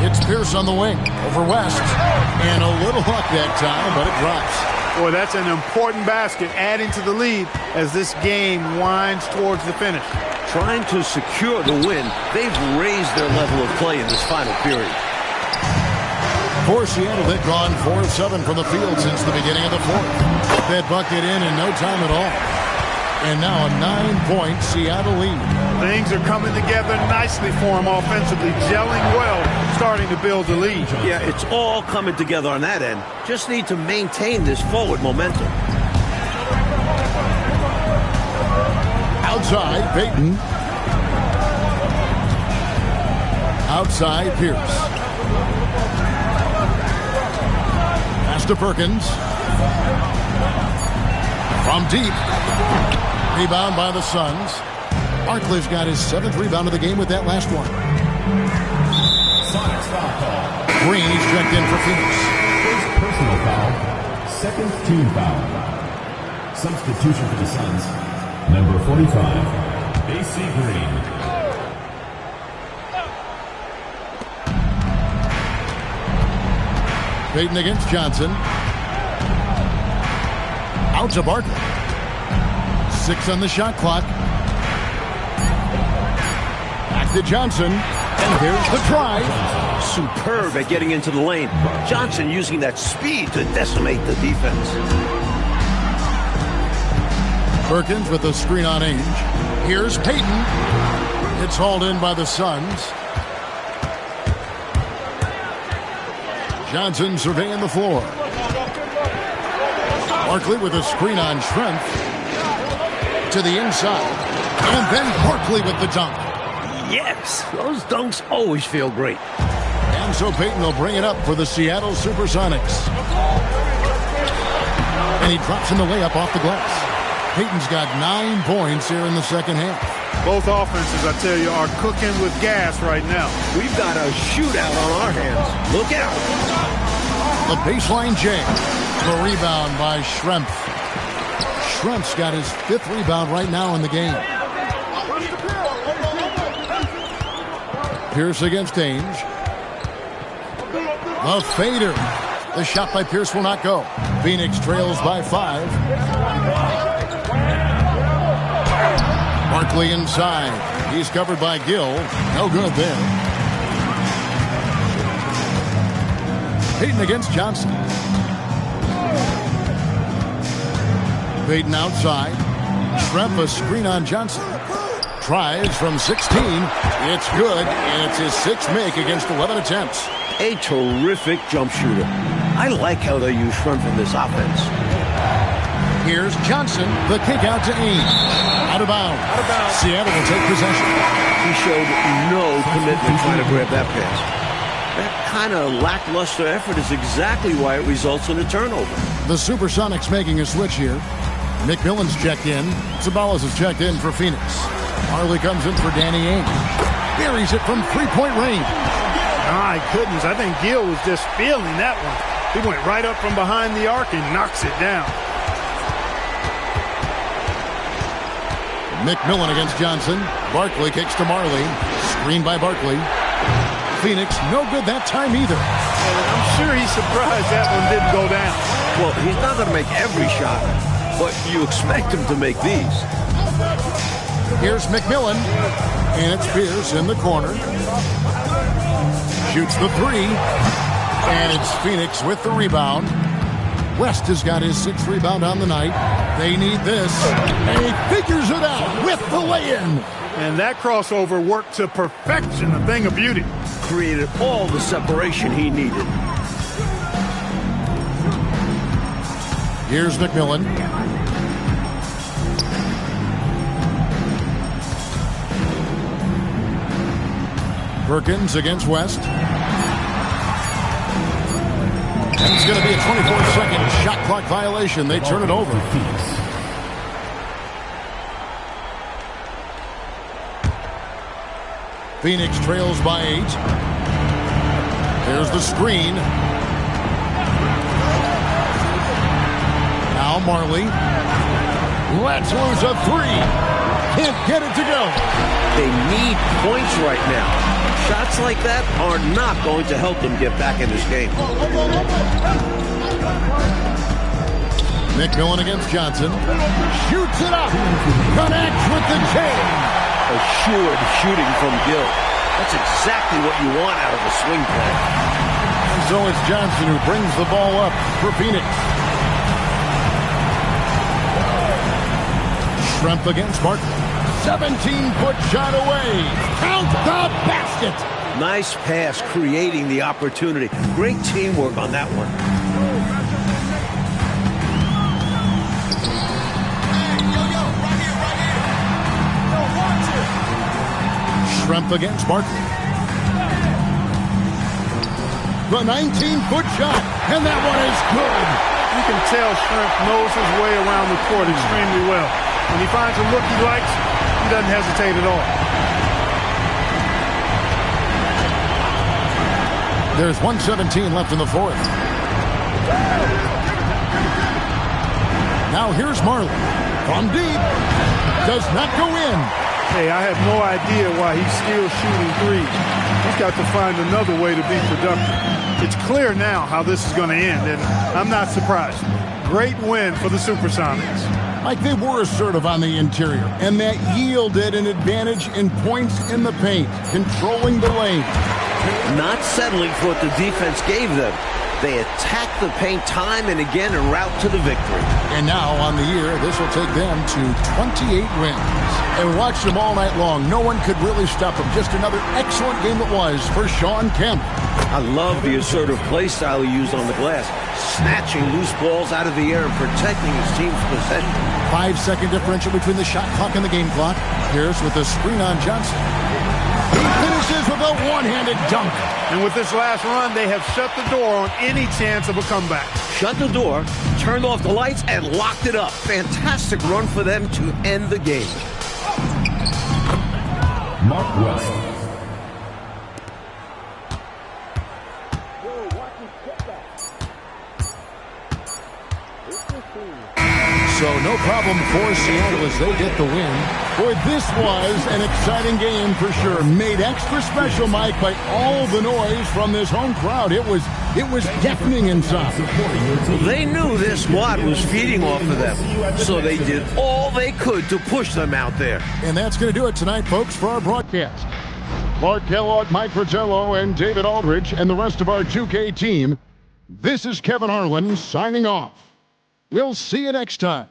It's Pierce on the wing over West. And a little luck that time, but it drops. Boy, that's an important basket, adding to the lead as this game winds towards the finish. Trying to secure the win, they've raised their level of play in this final period. For Seattle, they've gone 4 of 7 from the field since the beginning of the fourth. That bucket in no time at all. And now a 9-point Seattle lead. Things are coming together nicely for him offensively, gelling well, starting to build the lead. Yeah, it's all coming together on that end. Just need to maintain this forward momentum. Outside, Payton. Outside, Pierce. Pass to Perkins. From deep. Rebound by the Suns. Barkley's got his 7th rebound of the game with that last one. Green, he's checked in for Phoenix. First personal foul, second team foul. Substitution for the Suns, number 45, AC Green. Payton against Johnson. Out to Barkley. 6 on the shot clock. Back to Johnson. And here's the try. Superb at getting into the lane. Johnson using that speed to decimate the defense. Perkins with a screen on Ainge. Here's Payton. It's hauled in by the Suns. Johnson surveying the floor. Barkley with a screen on Schrempf. To the inside. And then Barkley with the dunk. Yes, those dunks always feel great. And so Payton will bring it up for the Seattle Supersonics. And he drops in the layup off the glass. Payton's got 9 points here in the second half. Both offenses, I tell you, are cooking with gas right now. We've got a shootout on our hands. Look out. The baseline jam. The rebound by Schrempf. Schrempf's got his 5th rebound right now in the game. Pierce against Ainge. The fader. The shot by Pierce will not go. Phoenix trails by 5. Barkley inside. He's covered by Gill. No good there. Payton against Johnson. Payton outside. Schrempf a screen on Johnson. Tries from 16. It's good, and it's his 6th make against 11 attempts. A terrific jump shooter. I like how they use Schrempf in this offense. Here's Johnson. The kick out to Ainge. Out of bounds. Seattle will take possession. He showed no commitment trying to grab that pass. That kind of lackluster effort is exactly why it results in a turnover. The Supersonics making a switch here. McMillan's checked in. Sabalas has checked in for Phoenix. Marley comes in for Danny Ainge. Buries it from 3-point range. My goodness, I think Gill was just feeling that one. He went right up from behind the arc and knocks it down. McMillan against Johnson. Barkley kicks to Marley. Screen by Barkley. Phoenix, no good that time either. And I'm sure he's surprised that one didn't go down. Well, he's not going to make every shot, but you expect him to make these. Here's McMillan. And it's Pierce in the corner. Shoots the 3. And it's Phoenix with the rebound. West has got his 6th rebound on the night. They need this. And he figures it out with the lay-in. And that crossover worked to perfection, a thing of beauty. Created all the separation he needed. Here's McMillan. Perkins against West. And it's going to be a 24-second shot clock violation. They turn it over. Phoenix trails by 8. There's the screen. Now Marley. Let's lose a 3. Can't get it to go. They need points right now. Shots like that are not going to help them get back in this game. McMillan against Johnson. Shoots it up. Connects with the chain. Assured shooting from Gill. That's exactly what you want out of a swing play. So it's Johnson who brings the ball up for Phoenix. Schrempf against Martin. 17-foot shot away. Count the basket. Nice pass creating the opportunity. Great teamwork on that one. Schrempf against Barkley. The 19-foot shot, and that one is good. You can tell Schrempf knows his way around the court extremely well. When he finds a look he likes, he doesn't hesitate at all. There's 1:17 left in the fourth. Now here's Marlin. From deep. Does not go in. Hey, I have no idea why he's still shooting threes. He's got to find another way to be productive. It's clear now how this is going to end, and I'm not surprised. Great win for the Supersonics. Like they were assertive on the interior, and that yielded an advantage in points in the paint, controlling the lane. Not settling for what the defense gave them. They attacked the paint time and again en route to the victory. And now on the year, this will take them to 28 wins. And we watched them all night long. No one could really stop them. Just another excellent game it was for Sean Kemp. I love the assertive play style he used on the glass, snatching loose balls out of the air and protecting his team's possession. 5-second differential between the shot clock and the game clock. Here's with the screen on Johnson. He finishes with a one-handed dunk. And with this last run, they have shut the door on any chance of a comeback. Shut the door, turned off the lights, and locked it up. Fantastic run for them to end the game. Mark West. So no problem for Seattle as they get the win. Boy, this was an exciting game for sure. Made extra special, Mike, by all the noise from this home crowd. It was deafening inside. They knew their squad was feeding off of them, so they did all they could to push them out there. And that's going to do it tonight, folks, for our broadcast. Clark Kellogg, Mike Fratello, and David Aldridge, and the rest of our 2K team. This is Kevin Harlan signing off. We'll see you next time.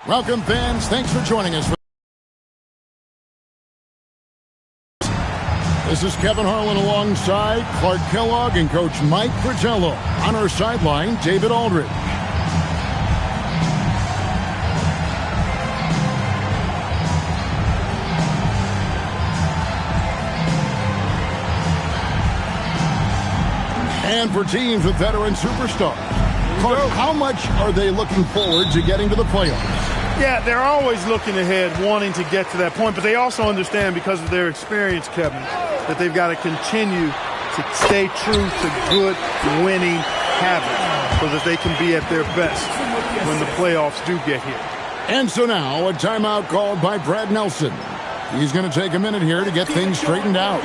Welcome, fans. Thanks for joining us. This is Kevin Harlan alongside Clark Kellogg and Coach Mike Fratello. On our sideline, David Aldridge. And for teams with veteran superstars, Clark, how much are they looking forward to getting to the playoffs? Yeah, they're always looking ahead, wanting to get to that point, but they also understand because of their experience, Kevin, that they've got to continue to stay true to good winning habits so that they can be at their best when the playoffs do get here. And so now a timeout called by Brad Nelson. He's going to take a minute here to get things straightened out.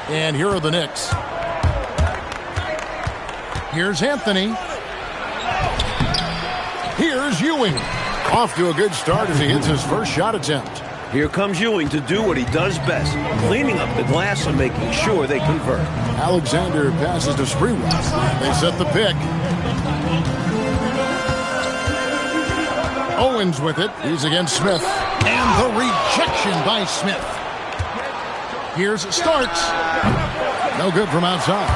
And here are the Knicks. Here's Anthony. Here's Ewing. Off to a good start as he hits his first shot attempt. Here comes Ewing to do what he does best, cleaning up the glass and making sure they convert. Alexander passes to Sprewell. They set the pick. Owens with it. He's against Smith. And the rejection by Smith. Here's Starks. No good from outside.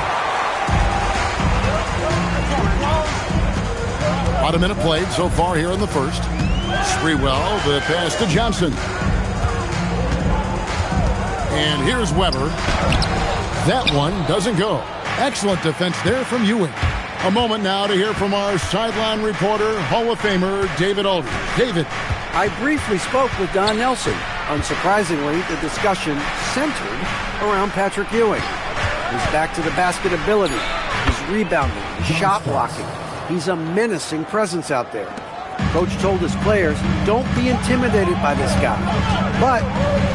About a minute played so far here in the first. Sprewell, the pass to Johnson. And here's Weber. That one doesn't go. Excellent defense there from Ewing. A moment now to hear from our sideline reporter, Hall of Famer David Aldridge. David. I briefly spoke with Don Nelson. Unsurprisingly, the discussion centered around Patrick Ewing. His back-to-the-basket ability, his rebounding, his shot blocking. He's a menacing presence out there. Coach told his players, don't be intimidated by this guy. But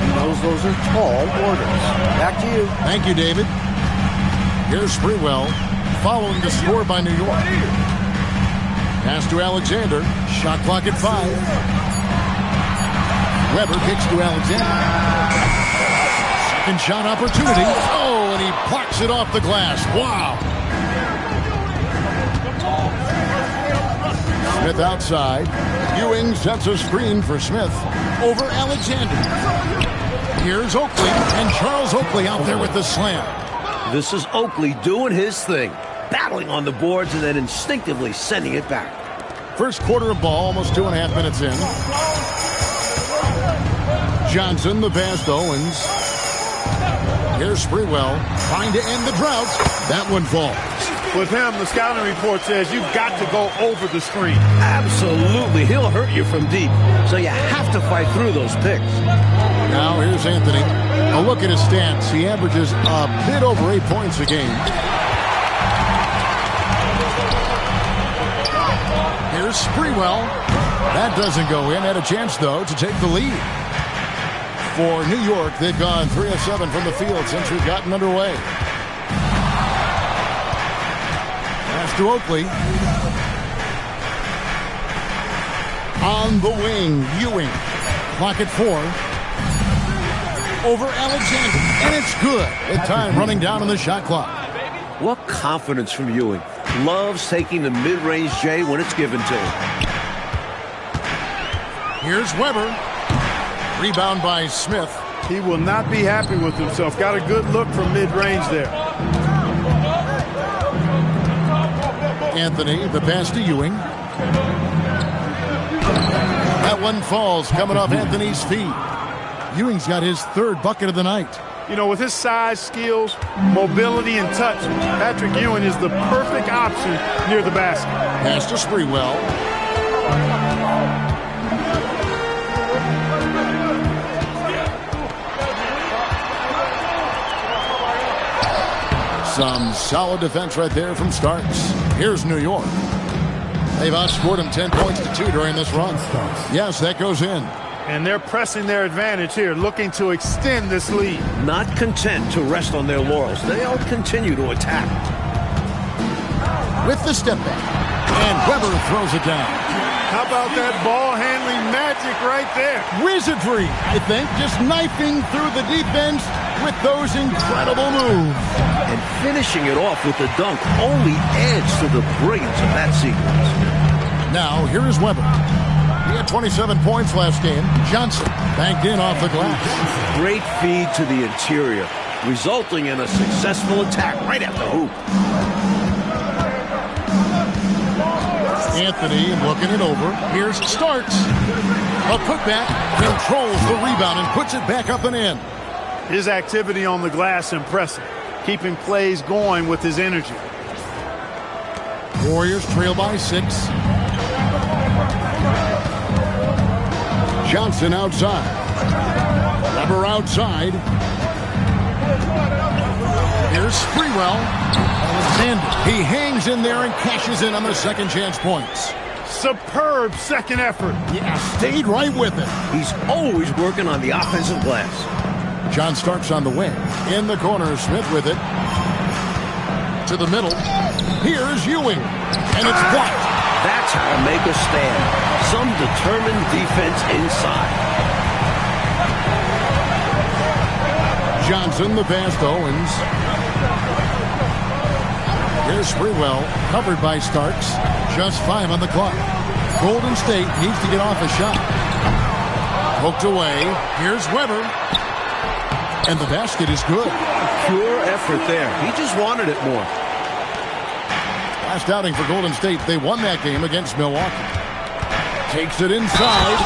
he knows those are tall orders. Back to you. Thank you, David. Here's Sprewell following the score by New York. Pass to Alexander. Shot clock at 5. Weber kicks to Alexander. Second shot opportunity. Oh, and he blocks it off the glass. Wow. Smith outside. Ewing sets a screen for Smith over Alexander. Here's Oakley, and Charles Oakley out there with the slam. This is Oakley doing his thing, battling on the boards and then instinctively sending it back. First quarter of ball, almost 2.5 minutes in. Johnson, the pass to Owens. Here's Sprewell trying to end the drought. That one falls. With him, the scouting report says you've got to go over the screen. Absolutely. He'll hurt you from deep, so you have to fight through those picks. Now here's Anthony. A look at his stats. He averages a bit over 8 points a game. Here's Sprewell. That doesn't go in. Had a chance, though, to take the lead. For New York, they've gone 3 of 7 from the field since we've gotten underway. Pass to Oakley. On the wing, Ewing. Clock at 4. Over Alexander. And it's good. At time running down on the shot clock. What confidence from Ewing. Loves taking the mid-range J when it's given to him. Here's Weber. Rebound by Smith. He will not be happy with himself. Got a good look from mid-range there. Anthony, the pass to Ewing. That one falls, coming off Anthony's feet. Ewing's got his 3rd bucket of the night. You know, with his size, skills, mobility, and touch, Patrick Ewing is the perfect option near the basket. Pass to Sprewell. Some solid defense right there from Starks. Here's New York. They've outscored them 10 points to 2 during this run. Yes, that goes in. And they're pressing their advantage here, looking to extend this lead. Not content to rest on their laurels. They'll continue to attack. With the step back. And Weber throws it down. How about that ball handling magic right there? Wizardry, I think. Just knifing through the defense with those incredible moves. And finishing it off with the dunk only adds to the brilliance of that sequence. Now, here is Weber. He had 27 points last game. Johnson banked in off the glass. Great feed to the interior, resulting in a successful attack right at the hoop. Anthony looking it over. Here's Starks. A putback, controls the rebound and puts it back up and in. His activity on the glass impressive, keeping plays going with his energy. Warriors trail by 6. Johnson outside. Weber outside. Here's Sprewell. Alexander. He hangs in there and cashes in on the second chance points. Superb second effort. Yeah, stayed right with it. He's always working on the offensive glass. John Starks on the wing. In the corner, Smith with it. To the middle. Here's Ewing. And it's blocked. That's how to make a stand. Some determined defense inside. Johnson, the pass to Owens. Here's Sprewell, covered by Starks. Just 5 on the clock. Golden State needs to get off a shot. Poked away. Here's Weber. And the basket is good. Pure effort there. He just wanted it more. Last outing for Golden State, they won that game against Milwaukee. Takes it inside.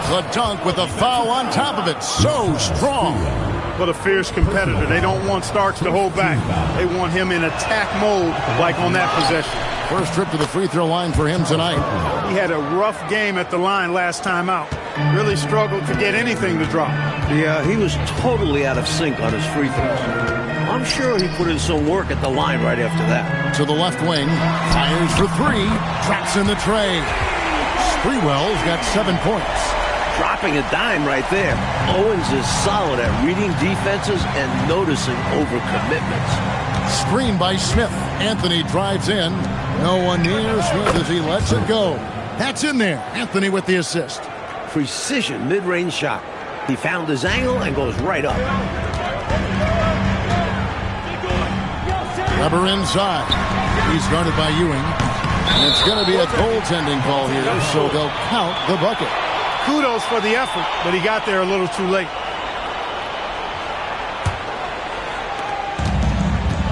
The dunk with a foul on top of it. So strong. What a fierce competitor. They don't want Starks to hold back. They want him in attack mode like on that possession. First trip to the free throw line for him tonight. He had a rough game at the line last time out. Really struggled to get anything to drop. Yeah, he was totally out of sync on his free throws. I'm sure he put in some work at the line right after that. To the left wing. Fires for 3. Traps in the tray. Sprewell's got 7 points. Dropping a dime right there. Owens is solid at reading defenses and noticing overcommitments. Screen by Smith. Anthony drives in. No one near Smith as he lets it go. That's in there. Anthony with the assist. Precision mid-range shot. He found his angle and goes right up. Weber inside. He's guarded by Ewing. And it's going to be a goaltending call here, so they'll count the bucket. Kudos for the effort, but he got there a little too late.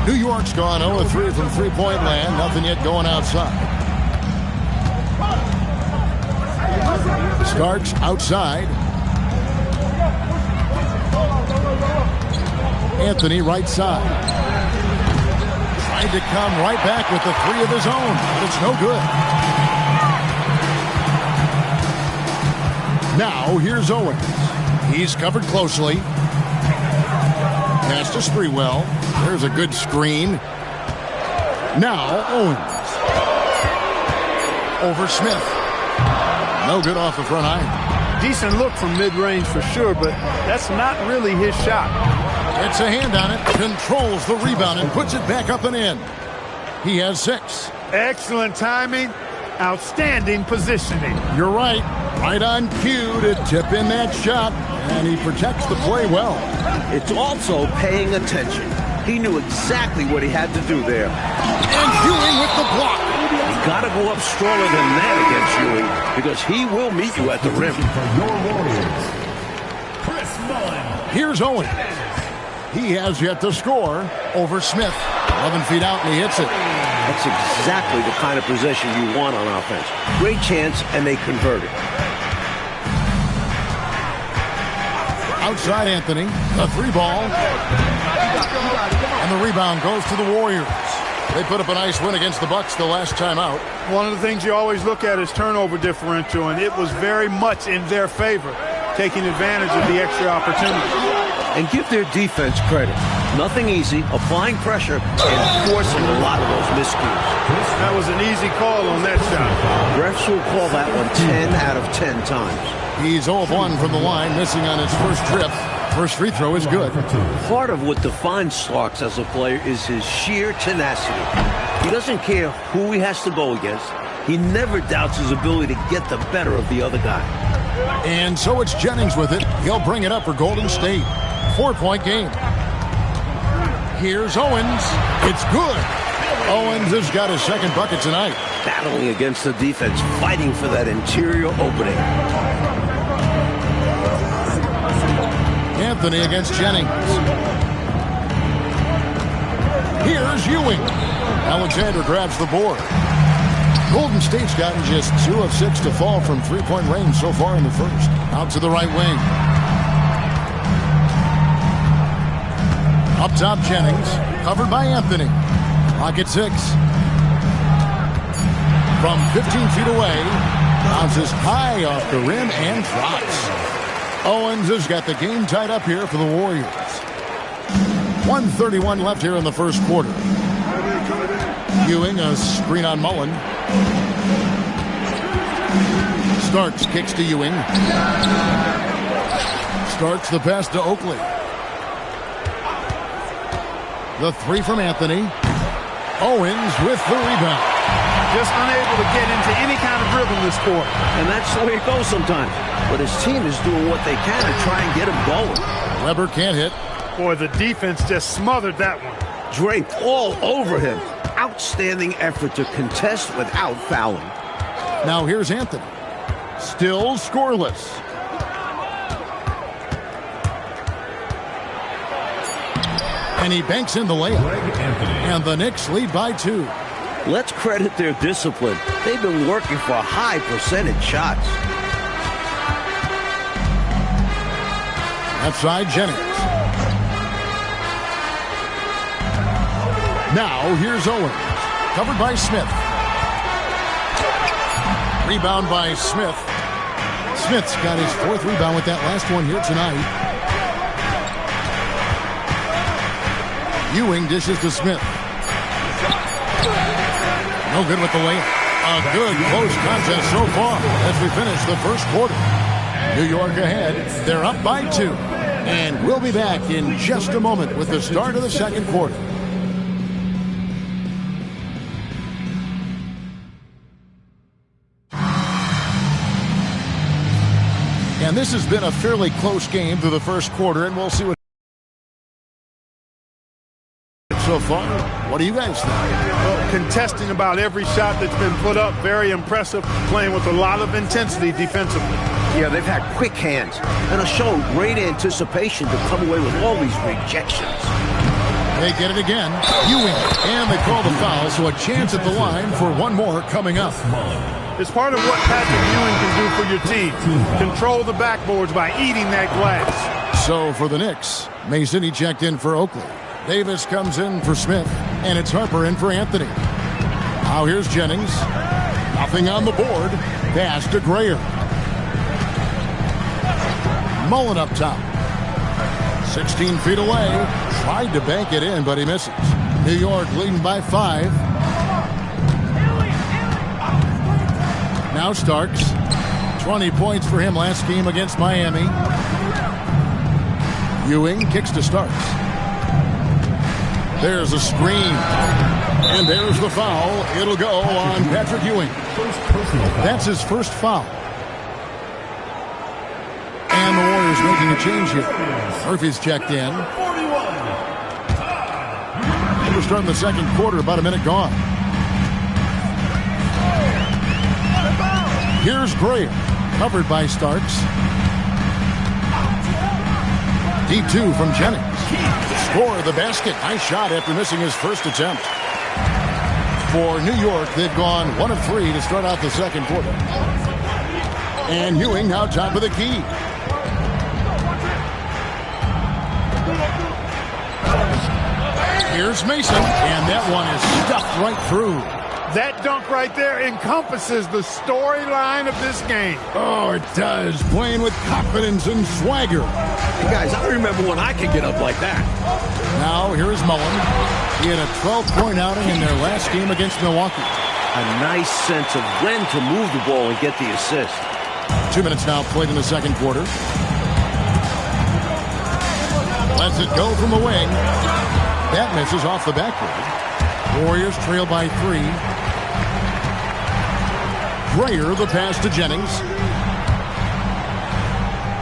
New York's gone 0-3 from three-point land. Nothing yet going outside. Starks outside. Anthony right side. Tried to come right back with the 3 of his own, but it's no good. Now here's Owens. He's covered closely. Pass to Sprewell. There's a good screen. Now Owens. Over Smith. No good off the front iron. Decent look from mid-range for sure, but that's not really his shot. Gets a hand on it, controls the rebound, and puts it back up and in. He has 6. Excellent timing, outstanding positioning. You're right. Right on cue to tip in that shot, and he protects the play well. It's also paying attention. He knew exactly what he had to do there. And Ewing with the block. You got to go up stronger than that against Ewing, because he will meet you at the rim. Here's Owen. He has yet to score over Smith. 11 feet out, and he hits it. That's exactly the kind of possession you want on offense. Great chance, and they convert it. Outside Anthony, a 3 ball. And the rebound goes to the Warriors. They put up a nice win against the Bucks the last time out. One of the things you always look at is turnover differential, and it was very much in their favor, taking advantage of the extra opportunity. And give their defense credit. Nothing easy, applying pressure, and forcing a lot of those miscues. That was an easy call on that shot. Refs will call that one 10 out of 10 times. He's 0-1 from the line, missing on his first trip. First free throw is good. Part of what defines Starks as a player is his sheer tenacity. He doesn't care who he has to go against. He never doubts his ability to get the better of the other guy. And so it's Jennings with it. He'll bring it up for Golden State. 4-point game. Here's Owens. It's good. Owens has got his second bucket tonight. Battling against the defense, fighting for that interior opening. Anthony against Jennings. Here's Ewing. Alexander grabs the board. Golden State's gotten just 2 of 6 to fall from three-point range so far in the first. Out to the right wing. Up top, Jennings. Covered by Anthony. Pocket 6. From 15 feet away. Bounces high off the rim and drops. Owens has got the game tied up here for the Warriors. 1:31 left here in the first quarter. Ewing, a screen on Mullen. Starks kicks to Ewing. Starks the pass to Oakley. The three from Anthony. Owens with the rebound. Just unable to get into any kind of rhythm this quarter. And that's the way it goes sometimes. But his team is doing what they can to try and get him going. Weber can't hit. Boy, the defense just smothered that one. Draped all over him. Outstanding effort to contest without fouling. Now here's Anthony. Still scoreless. And he banks in the layup. And the Knicks lead by 2. Let's credit their discipline. They've been working for high percentage shots. Outside Jennings. Now here's Owens. Covered by Smith. Rebound by Smith. Smith's got his 4th rebound with that last one here tonight. Ewing dishes to Smith. No good with the layup. A good close contest so far as we finish the first quarter. New York ahead. They're up by 2. And we'll be back in just a moment with the start of the second quarter. And this has been a fairly close game through the first quarter, and we'll see what so far. What do you guys think? Well, contesting about every shot that's been put up. Very impressive. Playing with a lot of intensity defensively. Yeah, they've had quick hands and have shown great anticipation to come away with all these rejections. They get it again. Ewing. And they call the foul, so a chance at the line for one more coming up. It's part of what Patrick Ewing can do for your team. Control the backboards by eating that glass. So for the Knicks, Mason, he checked in for Oakley. Davis comes in for Smith, and it's Harper in for Anthony. Now here's Jennings. Nothing on the board. Pass to Grayer. Mullen up top. 16 feet away. Tried to bank it in, but he misses. New York leading by 5. Now Starks. 20 points for him last game against Miami. Ewing kicks to Starks. There's a screen. And there's the foul. It'll go on Patrick Ewing. That's his first foul. And the Warriors making a change here. Murphy's checked in. We're starting the second quarter, about a minute gone. Here's Grayer, covered by Starks. D2 from Jennings. Score the basket. Nice shot after missing his first attempt. For New York, they've gone 1 of 3 to start out the second quarter. And Ewing now top of the key. Here's Mason, and that one is stuffed right through. That dunk right there encompasses the storyline of this game. Oh, it does. Playing with confidence and swagger. Hey guys, I remember when I could get up like that. Now, here is Mullen. He had a 12-point outing in their last game against Milwaukee. A nice sense of when to move the ball and get the assist. 2 minutes now played in the second quarter. Lets it go from the wing. That misses off the backboard. Warriors trail by 3. Grayer, the pass to Jennings.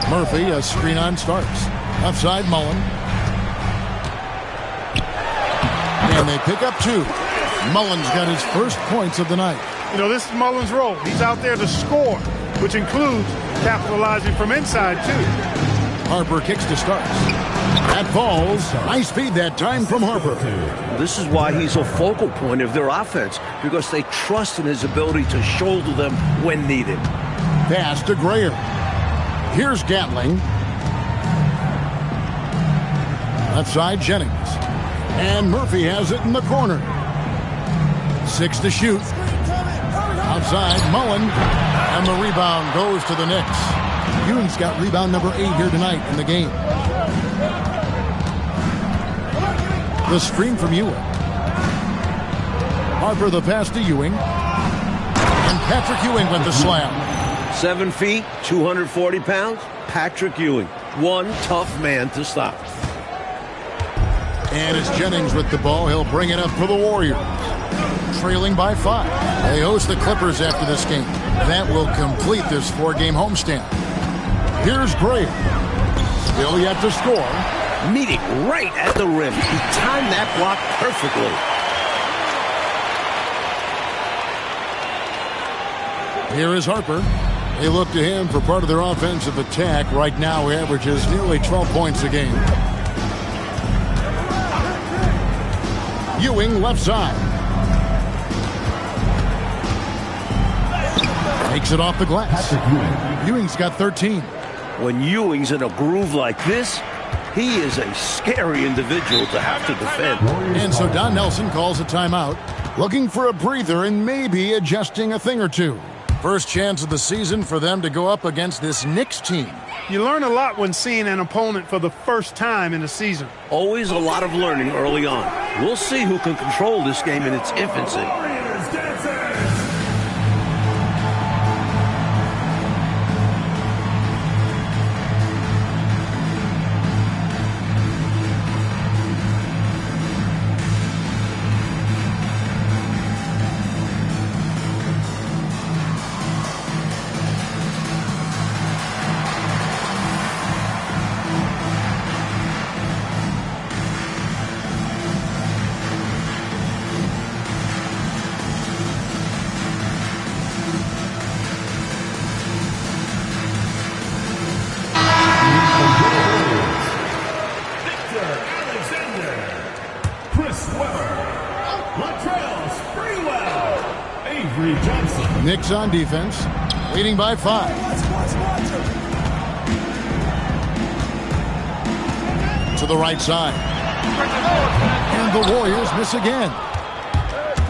Murphy, a screen on Starks. Outside Mullen. And they pick up 2. Mullen's got his first points of the night. You know, this is Mullen's role. He's out there to score, which includes capitalizing from inside, too. Harper kicks to Starks. That falls. Nice feed that time from Harper. This is why he's a focal point of their offense, because they trust in his ability to shoulder them when needed. Pass to Grayer. Here's Gatling. Outside Jennings. And Murphy has it in the corner. 6 to shoot. Outside Mullen. And the rebound goes to the Knicks. Ewing's got rebound number 8 here tonight in the game. The screen from Ewing. Harper the pass to Ewing. And Patrick Ewing with the slam. 7 feet, 240 pounds. Patrick Ewing. One tough man to stop. And it's Jennings with the ball. He'll bring it up for the Warriors. Trailing by 5. They host the Clippers after this game. That will complete this 4-game homestand. Here's Gray. Still yet to score. Meeting right at the rim. He timed that block perfectly. Here is Harper. They look to him for part of their offensive attack. Right now, he averages nearly 12 points a game. Ewing left side. Takes it off the glass. Ewing's got 13. When Ewing's in a groove like this, he is a scary individual to have to defend. And so Don Nelson calls a timeout, looking for a breather and maybe adjusting a thing or two. First chance of the season for them to go up against this Knicks team. You learn a lot when seeing an opponent for the first time in a season. Always a lot of learning early on. We'll see who can control this game in its infancy. Knicks on defense, leading by 5. To the right side. And the Warriors miss again.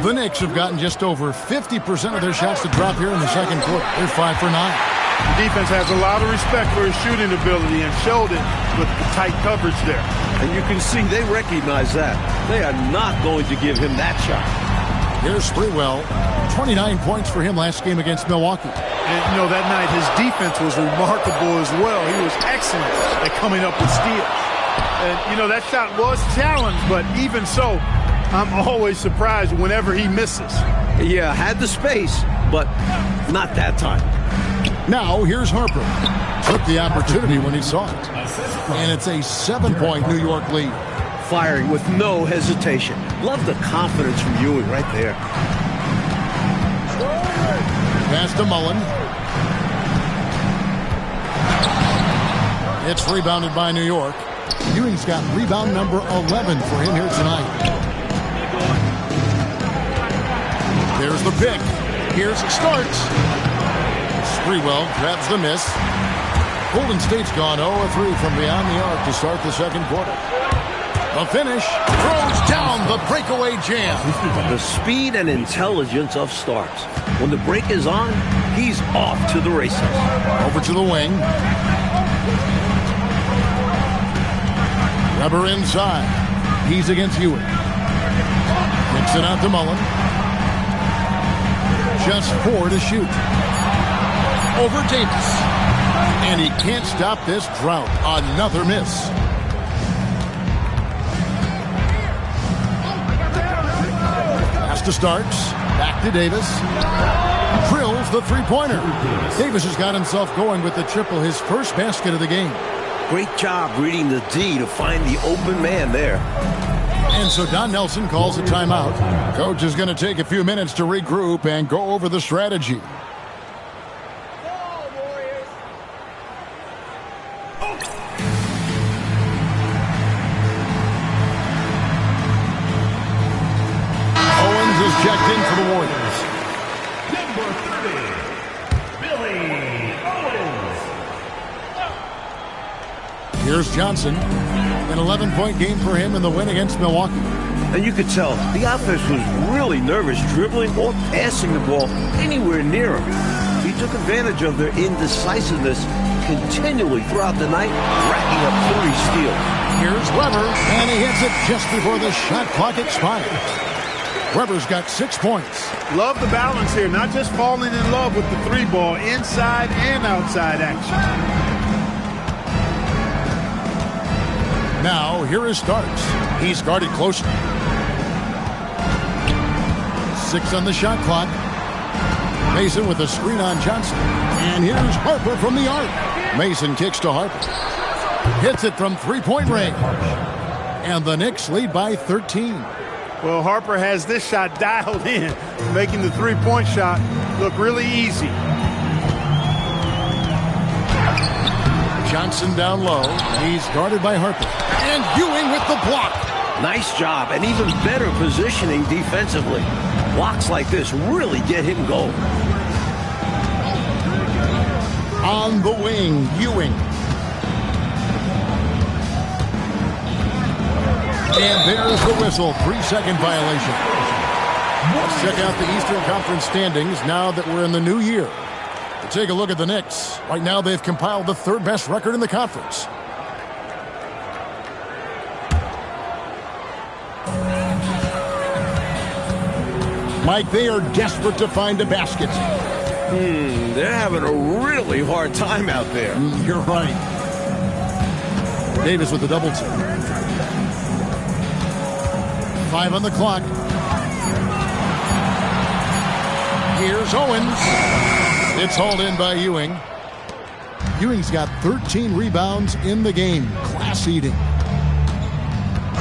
The Knicks have gotten just over 50% of their shots to drop here in the second quarter. They're 5 for 9. The defense has a lot of respect for his shooting ability and showed it with the tight coverage there. And you can see they recognize that. They are not going to give him that shot. Here's Sprewell. 29 points for him last game against Milwaukee. And, you know, that night his defense was remarkable as well. He was excellent at coming up with steals. And, you know, that shot was challenged, but even so, I'm always surprised whenever he misses. Yeah, had the space, but not that time. Now, here's Harper. Took the opportunity when he saw it. And it's a 7-point New York lead. Firing with no hesitation. Love the confidence from Ewing right there. Pass to Mullen. It's rebounded by New York. Ewing's got rebound number 11 for him here tonight. There's the pick. Here's Starks. Sprewell grabs the miss. Golden State's gone 0-3 from beyond the arc to start the second quarter. The finish throws down the breakaway jam. The speed and intelligence of Starks. When the break is on, he's off to the races. Over to the wing. Weber inside. He's against Ewing. Kicks it out to Mullen. Just 4 to shoot. Over Davis. And he can't stop this drought. Another miss. To Starks, back to Davis, drills the three-pointer. Davis has got himself going with the triple, his first basket of the game. Great job reading the D to find the open man there. And so Don Nelson calls a timeout. Coach is going to take a few minutes to regroup and go over the strategy. Owens is checked in for the Warriors. Number 30, Billy Owens. Here's Johnson. An 11-point game for him in the win against Milwaukee. And you could tell the offense was really nervous dribbling or passing the ball anywhere near him. He took advantage of their indecisiveness continually throughout the night, racking up 30 steals. Here's Weber, and he hits it just before the shot clock expires. Weber's got 6 points. Love the balance here, not just falling in love with the three ball, inside and outside action. Now, here is Starks. He's guarded closely. 6 on the shot clock. Mason with a screen on Johnson. And here's Harper from the arc. Mason kicks to Harper. Hits it from three-point range. And the Knicks lead by 13. Well, Harper has this shot dialed in, making the three-point shot look really easy. Johnson down low. He's guarded by Harper. And Ewing with the block. Nice job, and even better positioning defensively. Blocks like this really get him going. On the wing, Ewing. And there's the whistle. 3-second violation. Let's check out the Eastern Conference standings now that we're in the new year. Take a look at the Knicks. Right now they've compiled the third best record in the conference. Mike, they are desperate to find a basket. They're having a really hard time out there. You're right. Davis with the double team. 5 on the clock. Here's Owens. It's hauled in by Ewing. Ewing's got 13 rebounds in the game. Class eating.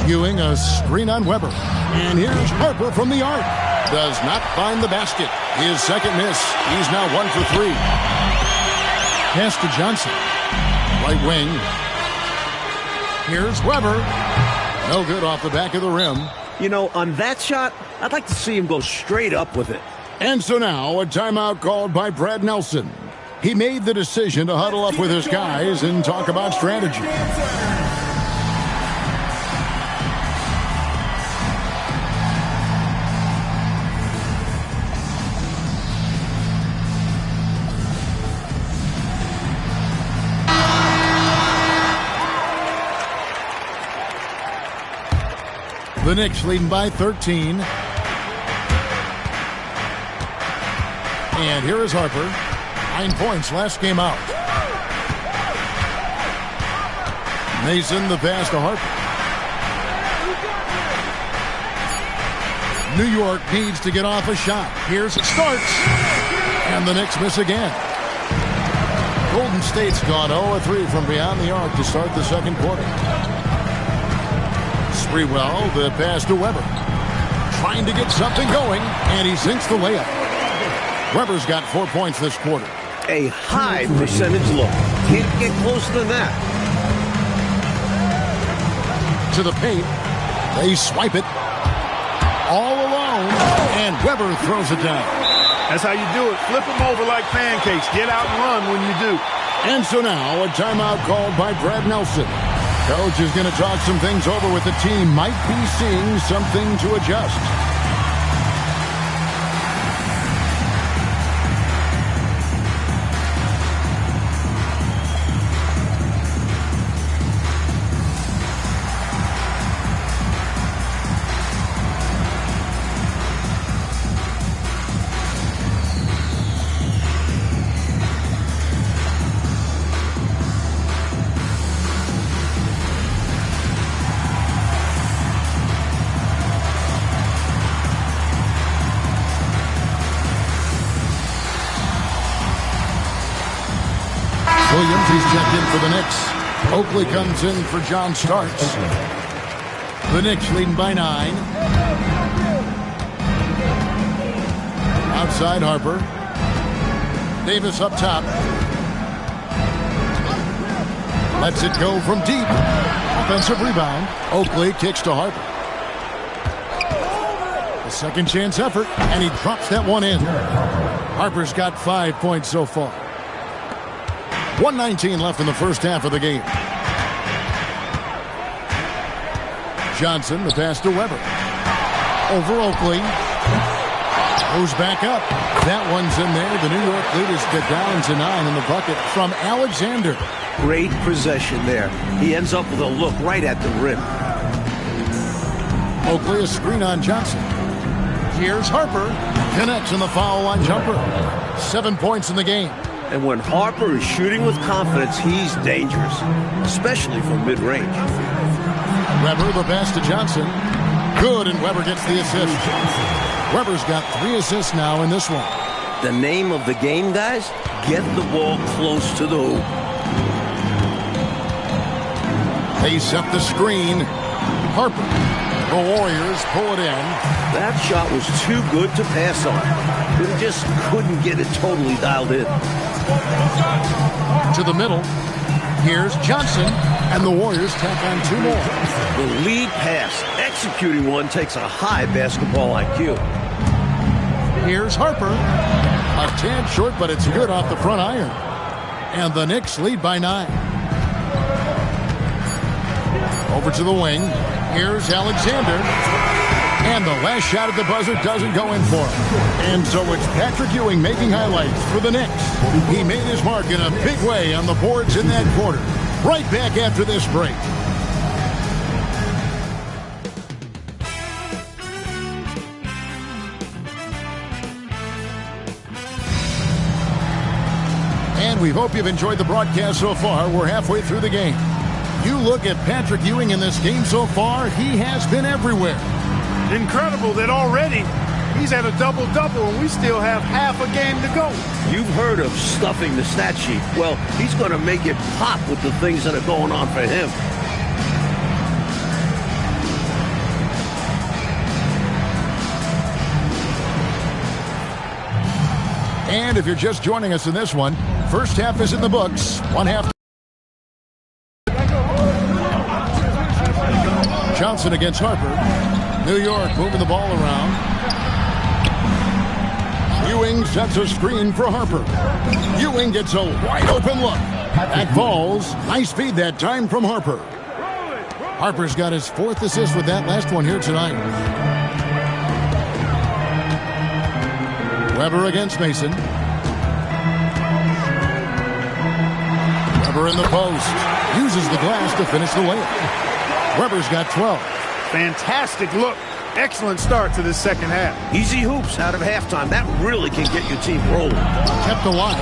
Ewing a screen on Weber. And here's Harper from the arc. Does not find the basket. His second miss. He's now 1 for 3. Pass to Johnson. Right wing. Here's Weber. No good off the back of the rim. You know, on that shot, I'd like to see him go straight up with it. And so now a timeout called by Brad Nelson. He made the decision to huddle up with his guys and talk about strategy. The Knicks leading by 13. And here is Harper. 9 points last game out. Mason the pass to Harper. New York needs to get off a shot. Here's Starks. And the Knicks miss again. Golden State's gone 0-3 from beyond the arc to start the second quarter. Sprewell, the pass to Weber. Trying to get something going, and he sinks the layup. Weber's got 4 points this quarter. A high percentage look. Can't get closer than that. To the paint. They swipe it. All alone, and Weber throws it down. That's how you do it. Flip them over like pancakes. Get out and run when you do. And so now a timeout called by Brad Nelson. Coach is going to talk some things over with the team. Might be seeing something to adjust. Williams, he's checked in for the Knicks. Oakley comes in for John Starks. The Knicks leading by 9. Outside Harper. Davis up top. Lets it go from deep. Offensive rebound. Oakley kicks to Harper. A second chance effort, and he drops that one in. Harper's got 5 points so far. 1:19 left in the first half of the game. Johnson, the pass to Weber. Over Oakley. Goes back up. That one's in there. The New York lead is down to 9 in the bucket from Alexander. Great possession there. He ends up with a look right at the rim. Oakley, a screen on Johnson. Here's Harper. Connects in the foul line jumper. 7 points in the game. And when Harper is shooting with confidence, he's dangerous, especially from mid-range. Weber, the pass to Johnson. Good, and Weber gets the assist. Weber's got 3 assists now in this one. The name of the game, guys, get the ball close to the hoop. They set the screen. Harper. The Warriors pull it in. That shot was too good to pass on. But he just couldn't get it totally dialed in. To the middle. Here's Johnson, and the Warriors tack on 2 more. The lead pass, executing one, takes a high basketball IQ. Here's Harper. A tad short, but it's good off the front iron. And the Knicks lead by 9. Over to the wing. Here's Alexander. And the last shot at the buzzer doesn't go in for him. And so it's Patrick Ewing making highlights for the Knicks. He made his mark in a big way on the boards in that quarter. Right back after this break. And we hope you've enjoyed the broadcast so far. We're halfway through the game. You look at Patrick Ewing in this game so far, he has been everywhere. Incredible that already he's at a double-double and we still have half a game to go. You've heard of stuffing the stat sheet. Well, he's going to make it pop with the things that are going on for him. And if you're just joining us in this one, first half is in the books. 1 half. Johnson against Harper. New York moving the ball around. Ewing sets a screen for Harper. Ewing gets a wide open look. That falls. Nice feed that time from Harper. Harper's got his 4th assist with that last one here tonight. Weber against Mason. Weber in the post. Uses the glass to finish the layup. Weber's got 12. Fantastic look. Excellent start to this second half. Easy hoops out of halftime. That really can get your team rolling. Kept alive.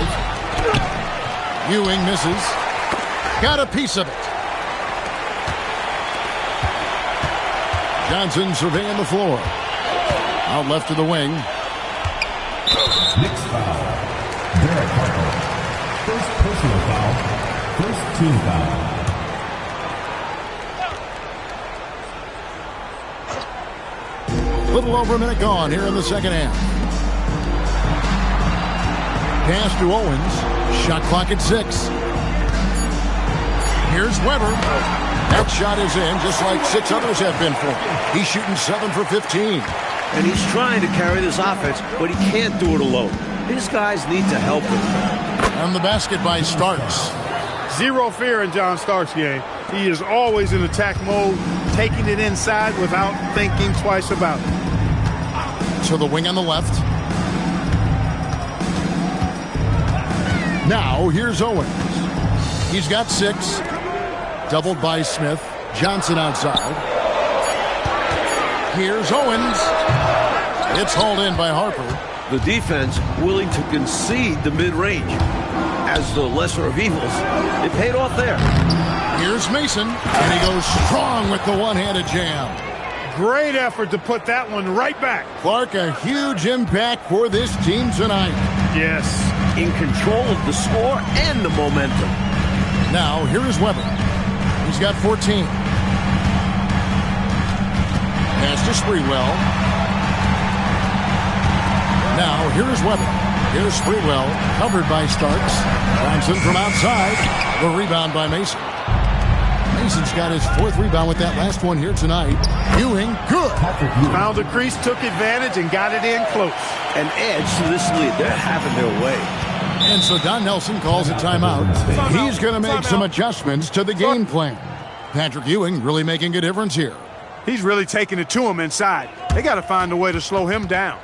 Ewing misses. Got a piece of it. Johnson surveying the floor. Out left to the wing. Knicks foul. Derek Harper. First personal foul. First team foul. Little over a minute gone here in the second half. Pass to Owens. Shot clock at 6. Here's Weber. That shot is in just like 6 others have been for him. He's shooting 7 for 15. And he's trying to carry this offense, but he can't do it alone. His guys need to help him. And the basket by Starks. Zero fear in John Starks' game. He is always in attack mode, taking it inside without thinking twice about it. To the wing on the left. Now, here's Owens. He's got 6. Doubled by Smith. Johnson outside. Here's Owens. It's hauled in by Harper. The defense willing to concede the mid-range. As the lesser of evils, it paid off there. Here's Mason, and he goes strong with the one-handed jam. Great effort to put that one right back. Clark, a huge impact for this team tonight. Yes. In control of the score and the momentum. Now, here is Weber. He's got 14. Pass to Sprewell. Now, here's Weber. Here's Sprewell, covered by Starks. Johnson from outside. The rebound by Mason. Mason's got his 4th rebound with that last one here tonight. Ewing, good. Found the crease, took advantage, and got it in close. An edge to this lead. They're having their way. And so Don Nelson calls a timeout. He's going to make some adjustments to the game plan. Patrick Ewing really making a difference here. He's really taking it to him inside. They got to find a way to slow him down.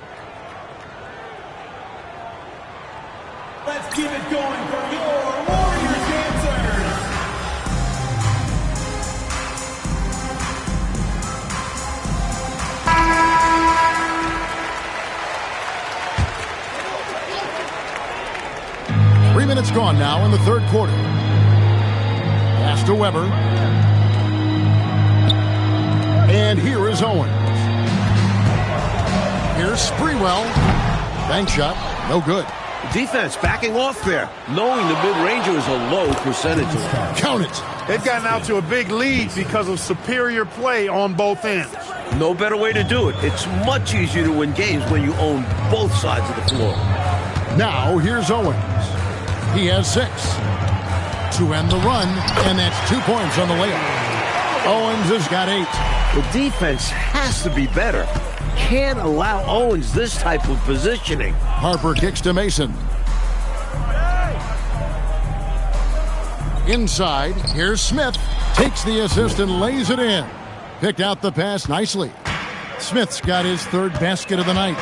Let's keep it going for your Warriors dancers. Three minutes gone now in the third quarter. Pass to Weber. And here is Owens. Here's Sprewell. Bank shot, no good. Defense backing off there, knowing the mid-ranger is a low percentage. Count it. They've gotten out to a big lead because of superior play on both ends. No better way to do it. It's much easier to win games when you own both sides of the floor. Now here's Owens. He has 6 to end the run, and that's 2 points on the layup. Owens has got 8. The defense has to be better. Can't allow Owens this type of positioning. Harper kicks to Mason. Inside, here's Smith. Takes the assist and lays it in. Picked out the pass nicely. Smith's got his 3rd basket of the night.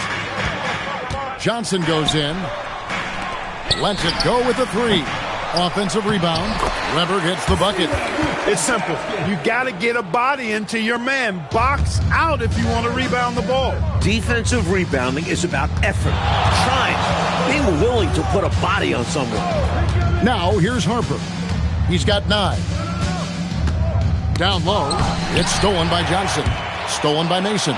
Johnson goes in. Lets it go with a 3. Offensive rebound. Weber gets the bucket. It's simple. You got to get a body into your man. Box out if you want to rebound the ball. Defensive rebounding is about effort, trying, being willing to put a body on someone. Now here's Harper. He's got 9. Down low. It's stolen by Johnson. Stolen by Mason.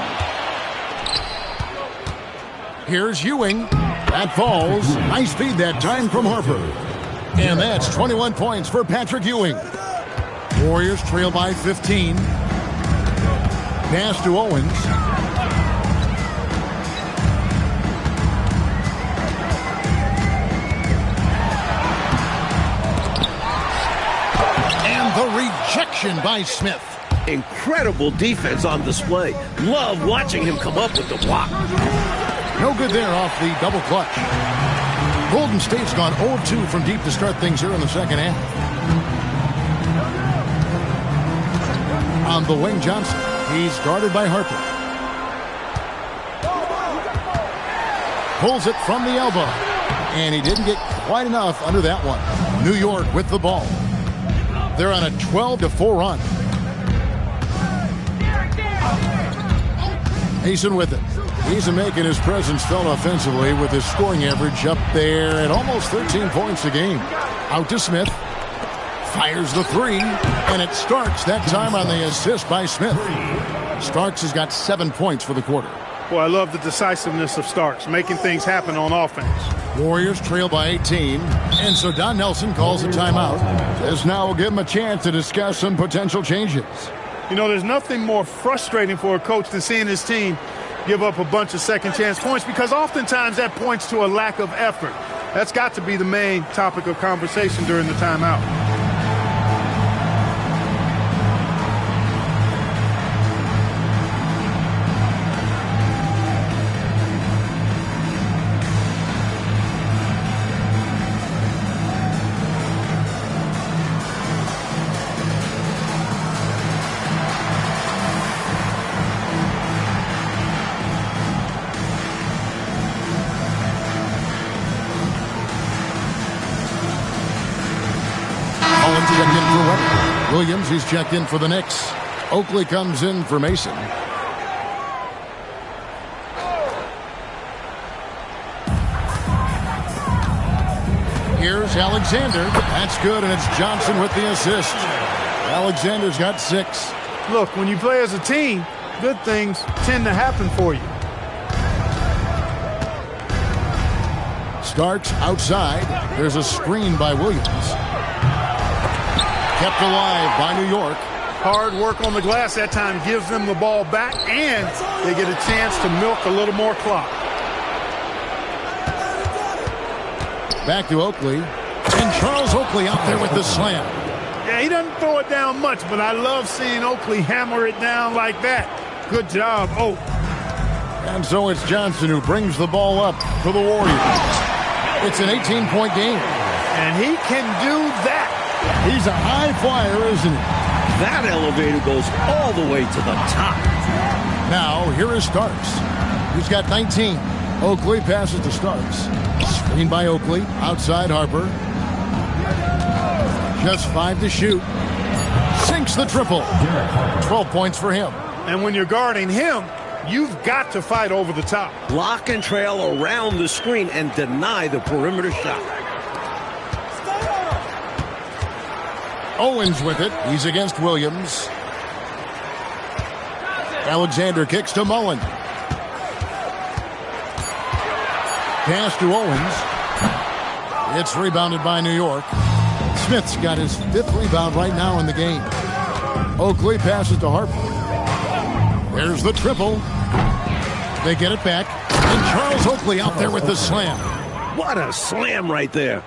Here's Ewing. That falls. Nice feed that time from Harper. And that's 21 points for Patrick Ewing. Warriors trail by 15. Pass to Owens. And the rejection by Smith. Incredible defense on display. Love watching him come up with the block. No good there off the double clutch. Golden State's gone 0-2 from deep to start things here in the second half. On the wing, Johnson. He's guarded by Harper. Pulls it from the elbow. And he didn't get quite enough under that one. New York with the ball. They're on a 12-4 run. Mason with it. He's making his presence felt offensively with his scoring average up there at almost 13 points a game. Out to Smith. Fires the 3, and it Starks that time on the assist by Smith. Starks has got 7 points for the quarter. Boy, I love the decisiveness of Starks, making things happen on offense. Warriors trail by 18, and so Don Nelson calls a timeout. This now will give him a chance to discuss some potential changes. You know, there's nothing more frustrating for a coach than seeing his team give up a bunch of second chance points, because oftentimes that points to a lack of effort. That's got to be the main topic of conversation during the timeout. Checked in for Weber. Williams, he's checked in for the Knicks. Oakley comes in for Mason. Here's Alexander. That's good, and it's Johnson with the assist. Alexander's got 6. Look, when you play as a team, good things tend to happen for you. Starks outside. There's a screen by Williams. Kept alive by New York. Hard work on the glass that time gives them the ball back, and they get a chance to milk a little more clock. Back to Oakley. And Charles Oakley out there with the slam. Yeah, he doesn't throw it down much, but I love seeing Oakley hammer it down like that. Good job, Oak. And so it's Johnson who brings the ball up for the Warriors. It's an 18-point game. And he can do that. He's a high flyer, isn't he? That elevator goes all the way to the top. Now, here is Starks. He's got 19. Oakley passes to Starks. Screen by Oakley. Outside Harper. Just 5 to shoot. Sinks the triple. 12 points for him. And when you're guarding him, you've got to fight over the top. Lock and trail around the screen and deny the perimeter shot. Owens with it. He's against Williams. Alexander kicks to Mullen. Pass to Owens. It's rebounded by New York. Smith's got his 5th rebound right now in the game. Oakley passes to Harper. There's the triple. They get it back. And Charles Oakley out there with the slam. What a slam right there.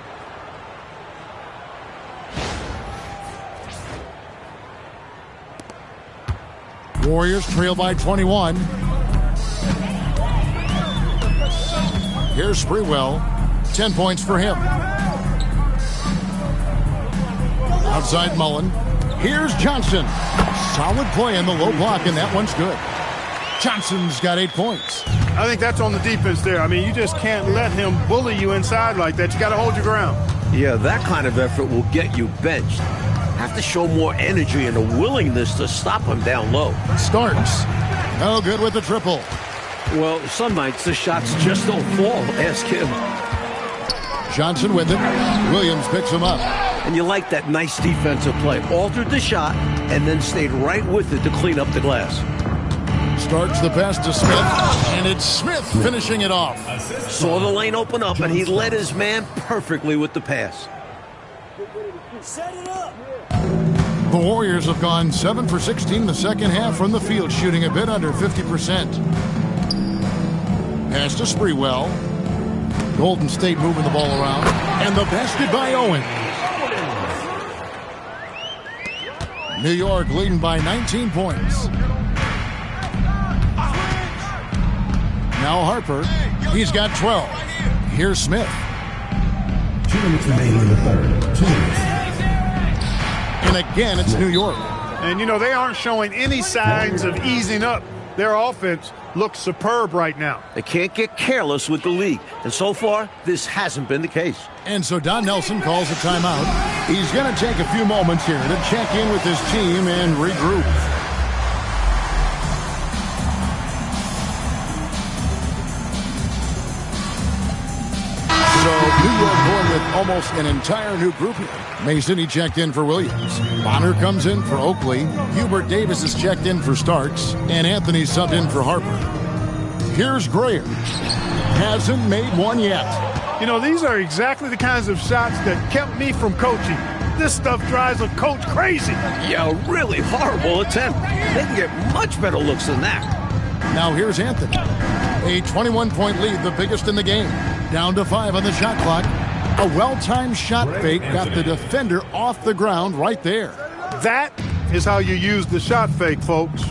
Warriors trail by 21. Here's Sprewell. 10 points for him. Outside Mullen. Here's Johnson. Solid play in the low block, and that one's good. Johnson's got 8 points. I think that's on the defense there. I mean, you just can't let him bully you inside like that. You got to hold your ground. Yeah, that kind of effort will get you benched. Have to show more energy and a willingness to stop him down low. Starks. No good with the triple. Well, some nights the shots just don't fall. Ask him. Johnson with it. Williams picks him up. And you like that nice defensive play. Altered the shot and then stayed right with it to clean up the glass. Starts the pass to Smith. And it's Smith finishing it off. Saw the lane open up and he led his man perfectly with the pass. Set it up. The Warriors have gone 7 for 16 the second half from the field, shooting a bit under 50%. Pass to Sprewell. Golden State moving the ball around. And the basket by Owens. New York leading by 19 points. Now Harper. He's got 12. Here's Smith. 2 minutes remaining in the third. 2 minutes. And again, it's New York. And, you know, they aren't showing any signs of easing up. Their offense looks superb right now. They can't get careless with the league. And so far, this hasn't been the case. And so Don Nelson calls a timeout. He's going to take a few moments here to check in with his team and regroup. So New York going with almost an entire new group here. Mason, he checked in for Williams. Bonner comes in for Oakley. Hubert Davis is checked in for Starks. And Anthony subbed in for Harper. Here's Grayer. Hasn't made one yet. You know, these are exactly the kinds of shots that kept me from coaching. This stuff drives a coach crazy. Yeah, really horrible attempt. They can get much better looks than that. Now here's Anthony. A 21-point lead, the biggest in the game. Down to 5 on the shot clock. A well-timed shot fake got the defender off the ground right there. That is how you use the shot fake, folks.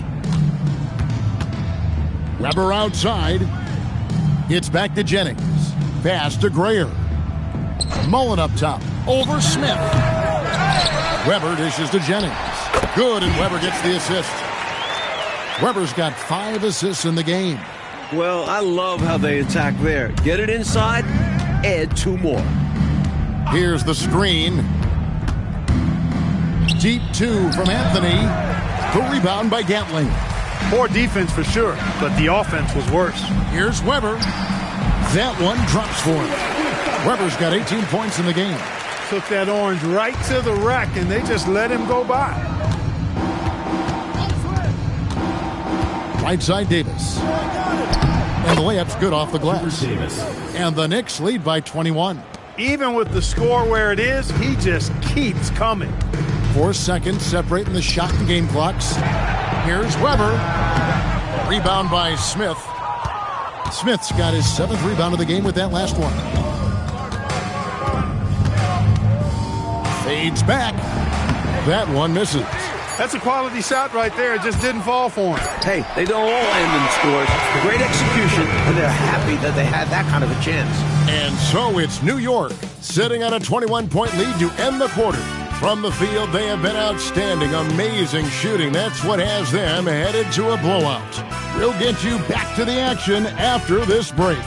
Weber outside. It's back to Jennings. Pass to Grayer. Mullen up top. Over Smith. Weber dishes to Jennings. Good, and Weber gets the assist. Weber's got 5 assists in the game. Well, I love how they attack there. Get it inside, add 2 more. Here's the screen. Deep 2 from Anthony. The rebound by Gatling. Poor defense for sure, but the offense was worse. Here's Weber. That one drops for him. Weber's got 18 points in the game. Took that orange right to the rack, and they just let him go by. Right side Davis. And the layup's good off the glass. And the Knicks lead by 21. Even with the score where it is, he just keeps coming. 4 seconds separating the shot and game clocks. Here's Weber. Rebound by Smith. Smith's got his 7th rebound of the game with that last one. Fades back. That one misses. That's a quality shot right there. It just didn't fall for him. Hey, they don't all end in scores. Great execution, and they're happy that they had that kind of a chance. And so it's New York sitting at a 21-point lead to end the quarter. From the field, they have been outstanding. Amazing shooting. That's what has them headed to a blowout. We'll get you back to the action after this break.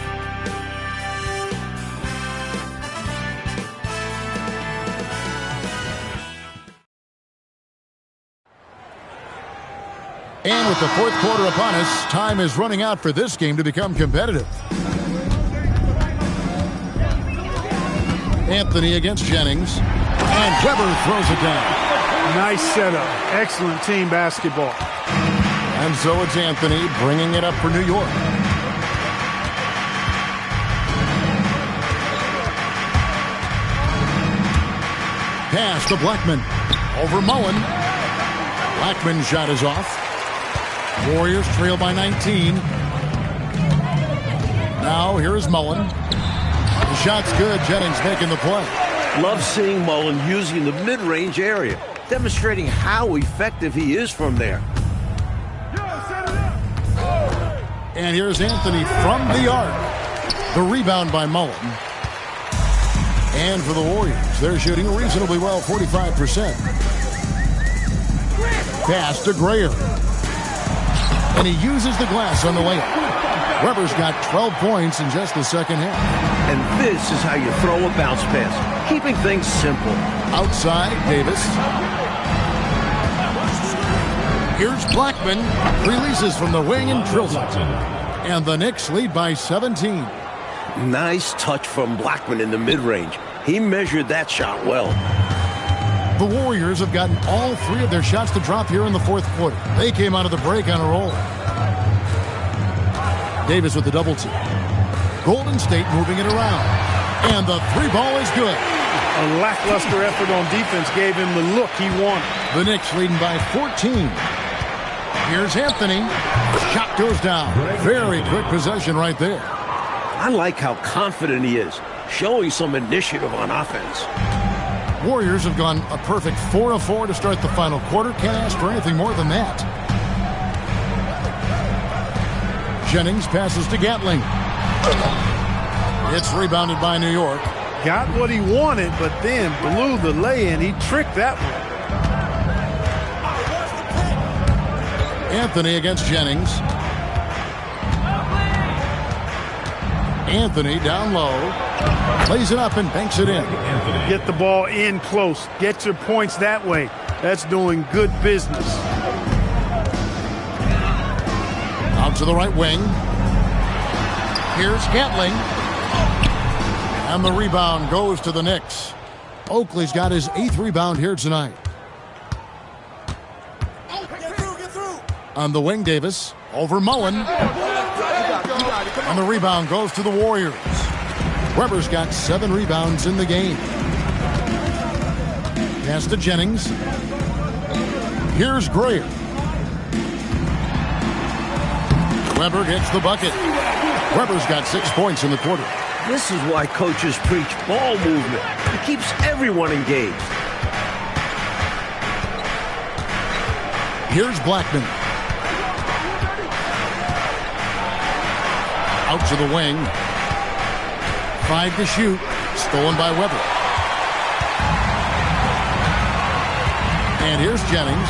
And with the 4th quarter upon us, time is running out for this game to become competitive. Anthony against Jennings. And Weber throws it down. Nice setup. Excellent team basketball. And so it's Anthony bringing it up for New York. Pass to Blackman. Over Mullen. Blackman's shot is off. Warriors trail by 19. Now here is Mullen. The shot's good. Jennings making the play. Love seeing Mullen using the mid-range area, demonstrating how effective he is from there. And here's Anthony from the arc. The rebound by Mullen. And for the Warriors, they're shooting reasonably well, 45%. Pass to Grayer. And he uses the glass on the layup. Weber's got 12 points in just the second half. And this is how you throw a bounce pass, keeping things simple. Outside, Davis. Here's Blackman. Releases from the wing and drills it. And the Knicks lead by 17. Nice touch from Blackman in the mid-range. He measured that shot well. The Warriors have gotten all 3 of their shots to drop here in the 4th quarter. They came out of the break on a roll. Davis with the double team. Golden State moving it around. And the 3 ball is good. A lackluster effort on defense gave him the look he wanted. The Knicks leading by 14. Here's Anthony. Shot goes down. Very quick possession right there. I like how confident he is, showing some initiative on offense. Warriors have gone a perfect 4 of 4 to start the final quarter. Can't ask for anything more than that. Jennings passes to Gatling. It's rebounded by New York. Got what he wanted, but then blew the lay-in. He tricked that one. Anthony against Jennings. Anthony down low. Plays it up and banks it in. Get the ball in close. Get your points that way. That's doing good business. Out to the right wing. Here's Gatling. And the rebound goes to the Knicks. Oakley's got his 8th rebound here tonight. Get through. On the wing, Davis. Over Mullen. And the rebound goes to the Warriors. Weber's got 7 rebounds in the game. Pass to Jennings. Here's Grayer. Weber gets the bucket. Weber's got 6 points in the quarter. This is why coaches preach ball movement. It keeps everyone engaged. Here's Blackman. Out to the wing. 5 to shoot. Stolen by Weber. And here's Jennings.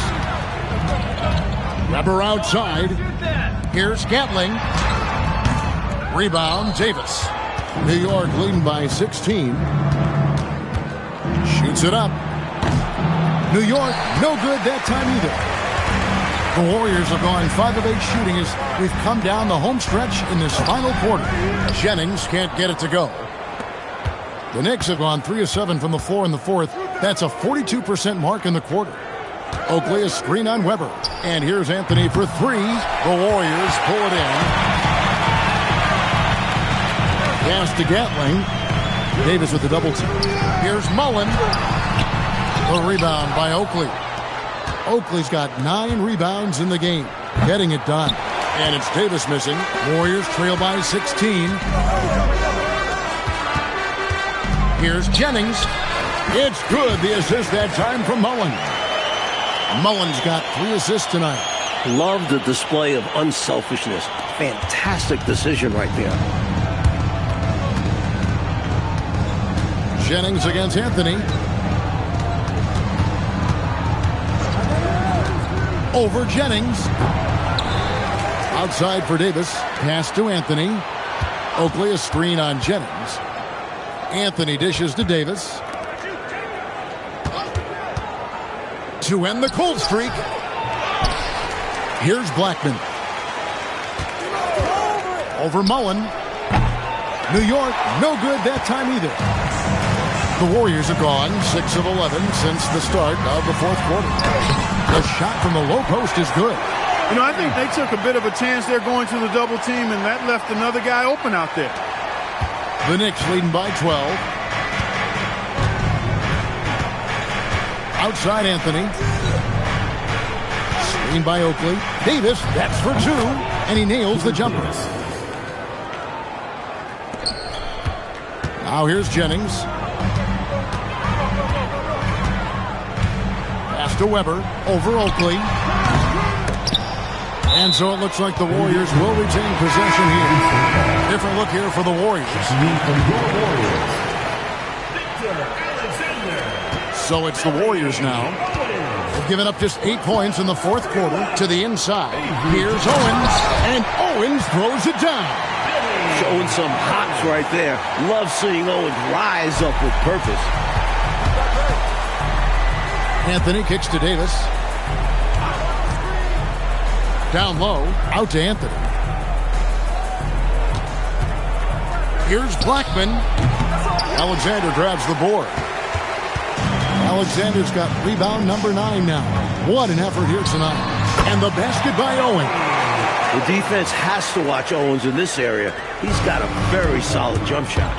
Weber outside. Here's Gatling. Rebound, Davis. New York leading by 16. Shoots it up. New York, no good that time either. The Warriors have gone 5 of 8 shooting as we've come down the home stretch in this final quarter. Jennings can't get it to go. The Knicks have gone 3 of 7 from the floor in the 4th. That's a 42% mark in the quarter. Oakley, a screen on Weber. And here's Anthony for 3. The Warriors pull it in. Pass to Gatling. Davis with the double team. Here's Mullen. The rebound by Oakley. Oakley's got 9 rebounds in the game. Getting it done. And it's Davis missing. Warriors trail by 16. Here's Jennings. It's good. The assist that time from Mullen. Mullen's got 3 assists tonight. Love the display of unselfishness. Fantastic decision right there. Jennings against Anthony. Over Jennings. Outside for Davis. Pass to Anthony. Oakley a screen on Jennings. Anthony dishes to Davis. To end the cold streak. Here's Blackman. Over Mullen. New York, no good that time either. The Warriors are gone 6 of 11 since the start of the fourth quarter. The shot from the low post is good. You know, I think they took a bit of a chance there going to the double team, and that left another guy open out there. The Knicks leading by 12. Outside Anthony. Screen by Oakley. Davis, that's for 2, and he nails the jumper. Now here's Jennings. Pass to Weber. Over Oakley. And so it looks like the Warriors will retain possession here. Different look here for the Warriors. So it's the Warriors now. They've given up just 8 points in the fourth quarter to the inside. Here's Owens, and Owens throws it down. Showing some hops right there. Love seeing Owens rise up with purpose. Anthony kicks to Davis. Down low, out to Anthony. Here's Blackman. Alexander grabs the board. Alexander's got rebound number 9 now. What an effort here tonight. And the basket by Owens. The defense has to watch Owens in this area. He's got a very solid jump shot.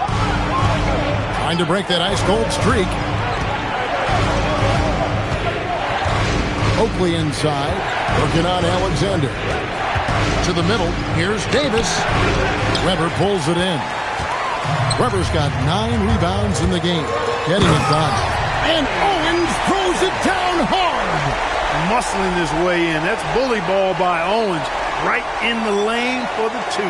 Trying to break that ice-cold streak. Oakley inside. Working on Alexander. To the middle. Here's Davis. Weber pulls it in. Weber's got 9 rebounds in the game. Getting it done. And Owens throws it down hard. Muscling his way in. That's bully ball by Owens. Right in the lane for the 2.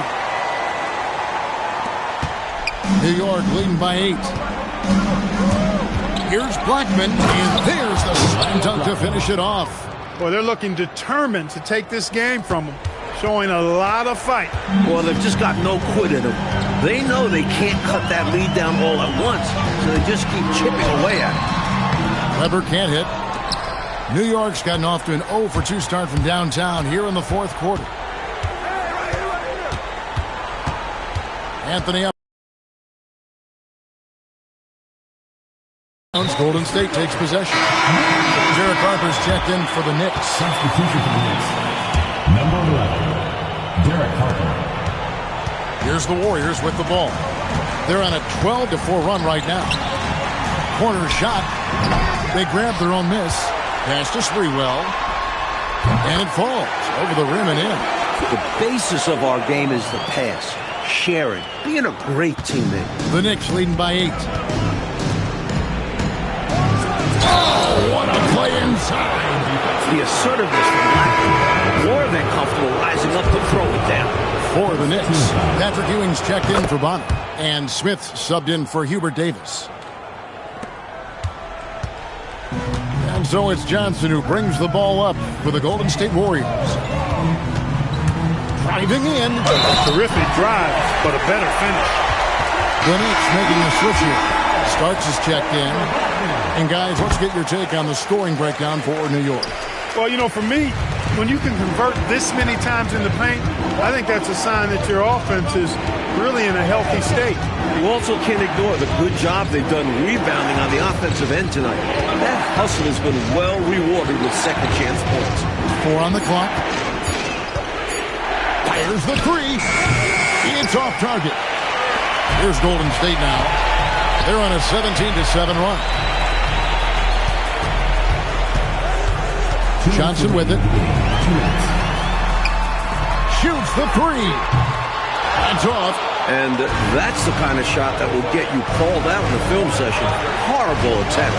New York leading by 8. Here's Blackman, and there's the slam dunk to finish it off. Boy, they're looking determined to take this game from them. Showing a lot of fight. Well, they've just got no quit in them. They know they can't cut that lead down all at once, so they just keep chipping away at it. Weber can't hit. New York's gotten off to an 0 for 2 start from downtown here in the fourth quarter. Anthony up. Golden State takes possession. Derek Harper's checked in for the Knicks. Substitution for the Knicks. Number 11, Derek Harper. Here's the Warriors with the ball. They're on a 12-4 run right now. Corner shot. They grab their own miss. Pass to Sprewell. And it falls over the rim and in. The basis of our game is the pass. Sharing. Being a great teammate. The Knicks leading by 8. Oh, what a play inside. The assertiveness from Blackman. More than comfortable rising up to throw it down. For the Knicks, Patrick Ewing's checked in for Bonner. And Smith subbed in for Hubert Davis. And so it's Johnson who brings the ball up for the Golden State Warriors. Driving in. Terrific drive, but a better finish. The Knicks making a switch here. Starks is checked in. And guys, let's get your take on the scoring breakdown for New York. Well, you know, for me, when you can convert this many times in the paint, I think that's a sign that your offense is really in a healthy state. You also can't ignore the good job they've done rebounding on the offensive end tonight. That hustle has been well rewarded with second chance points. 4 on the clock. Fires the 3. It's off target. Here's Golden State now. They're on a 17-7 run. Johnson with it. Shoots the three. That's off. And that's the kind of shot that will get you called out in the film session. Horrible attempt.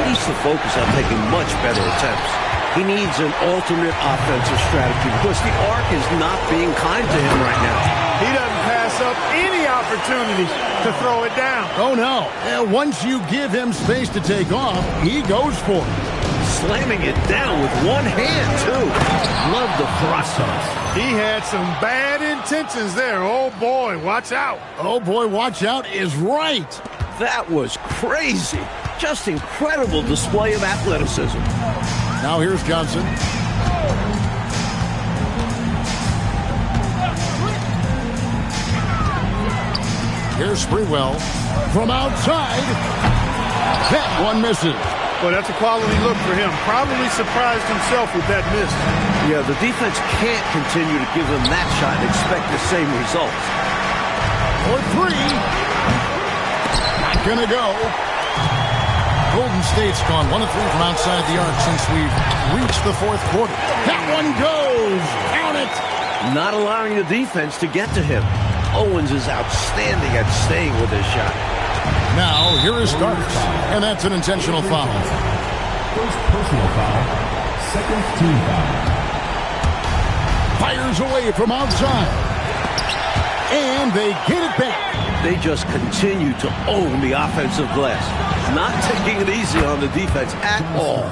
He needs to focus on taking much better attempts. He needs an alternate offensive strategy because the arc is not being kind to him right now. He doesn't pass up any opportunity to throw it down. Oh, no. Once you give him space to take off, he goes for it. Slamming it down with one hand, too. Love the process. He had some bad intentions there. Oh, boy, watch out. Oh, boy, watch out is right. That was crazy. Just incredible display of athleticism. Now here's Johnson. Here's Sprewell from outside. That one misses. Well, that's a quality look for him. Probably surprised himself with that miss. Yeah, the defense can't continue to give them that shot and expect the same results. For three. Not gonna go. Golden State's gone 1 of 3 from outside the arc since we've reached the fourth quarter. That one goes. Count it. Not allowing the defense to get to him. Owens is outstanding at staying with his shot. Now, here is Starks, and that's an intentional foul. First personal foul. Second team foul. Fires away from outside. And they get it back. They just continue to own the offensive glass. Not taking it easy on the defense at all.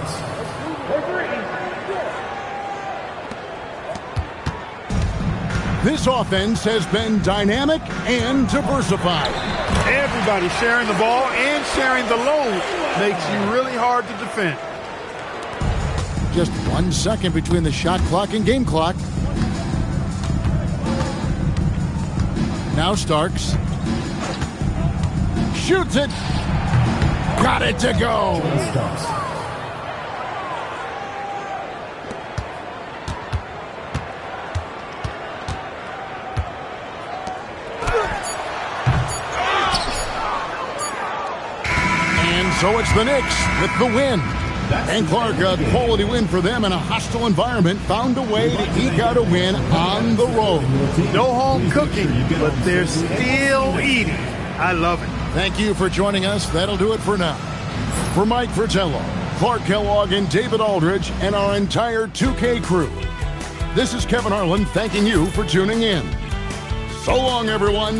This offense has been dynamic and diversified. Everybody sharing the ball and sharing the load makes you really hard to defend. Just 1 second between the shot clock and game clock. Now Starks. Shoots it. Got it to go. And so it's the Knicks with the win. And Clark, a quality win for them in a hostile environment, found a way to eke out a win on the road. No home cooking, but they're still eating. I love it. Thank you for joining us. That'll do it for now. For Mike Fratello, Clark Kellogg, and David Aldridge, and our entire 2K crew, this is Kevin Harlan thanking you for tuning in. So long, everyone.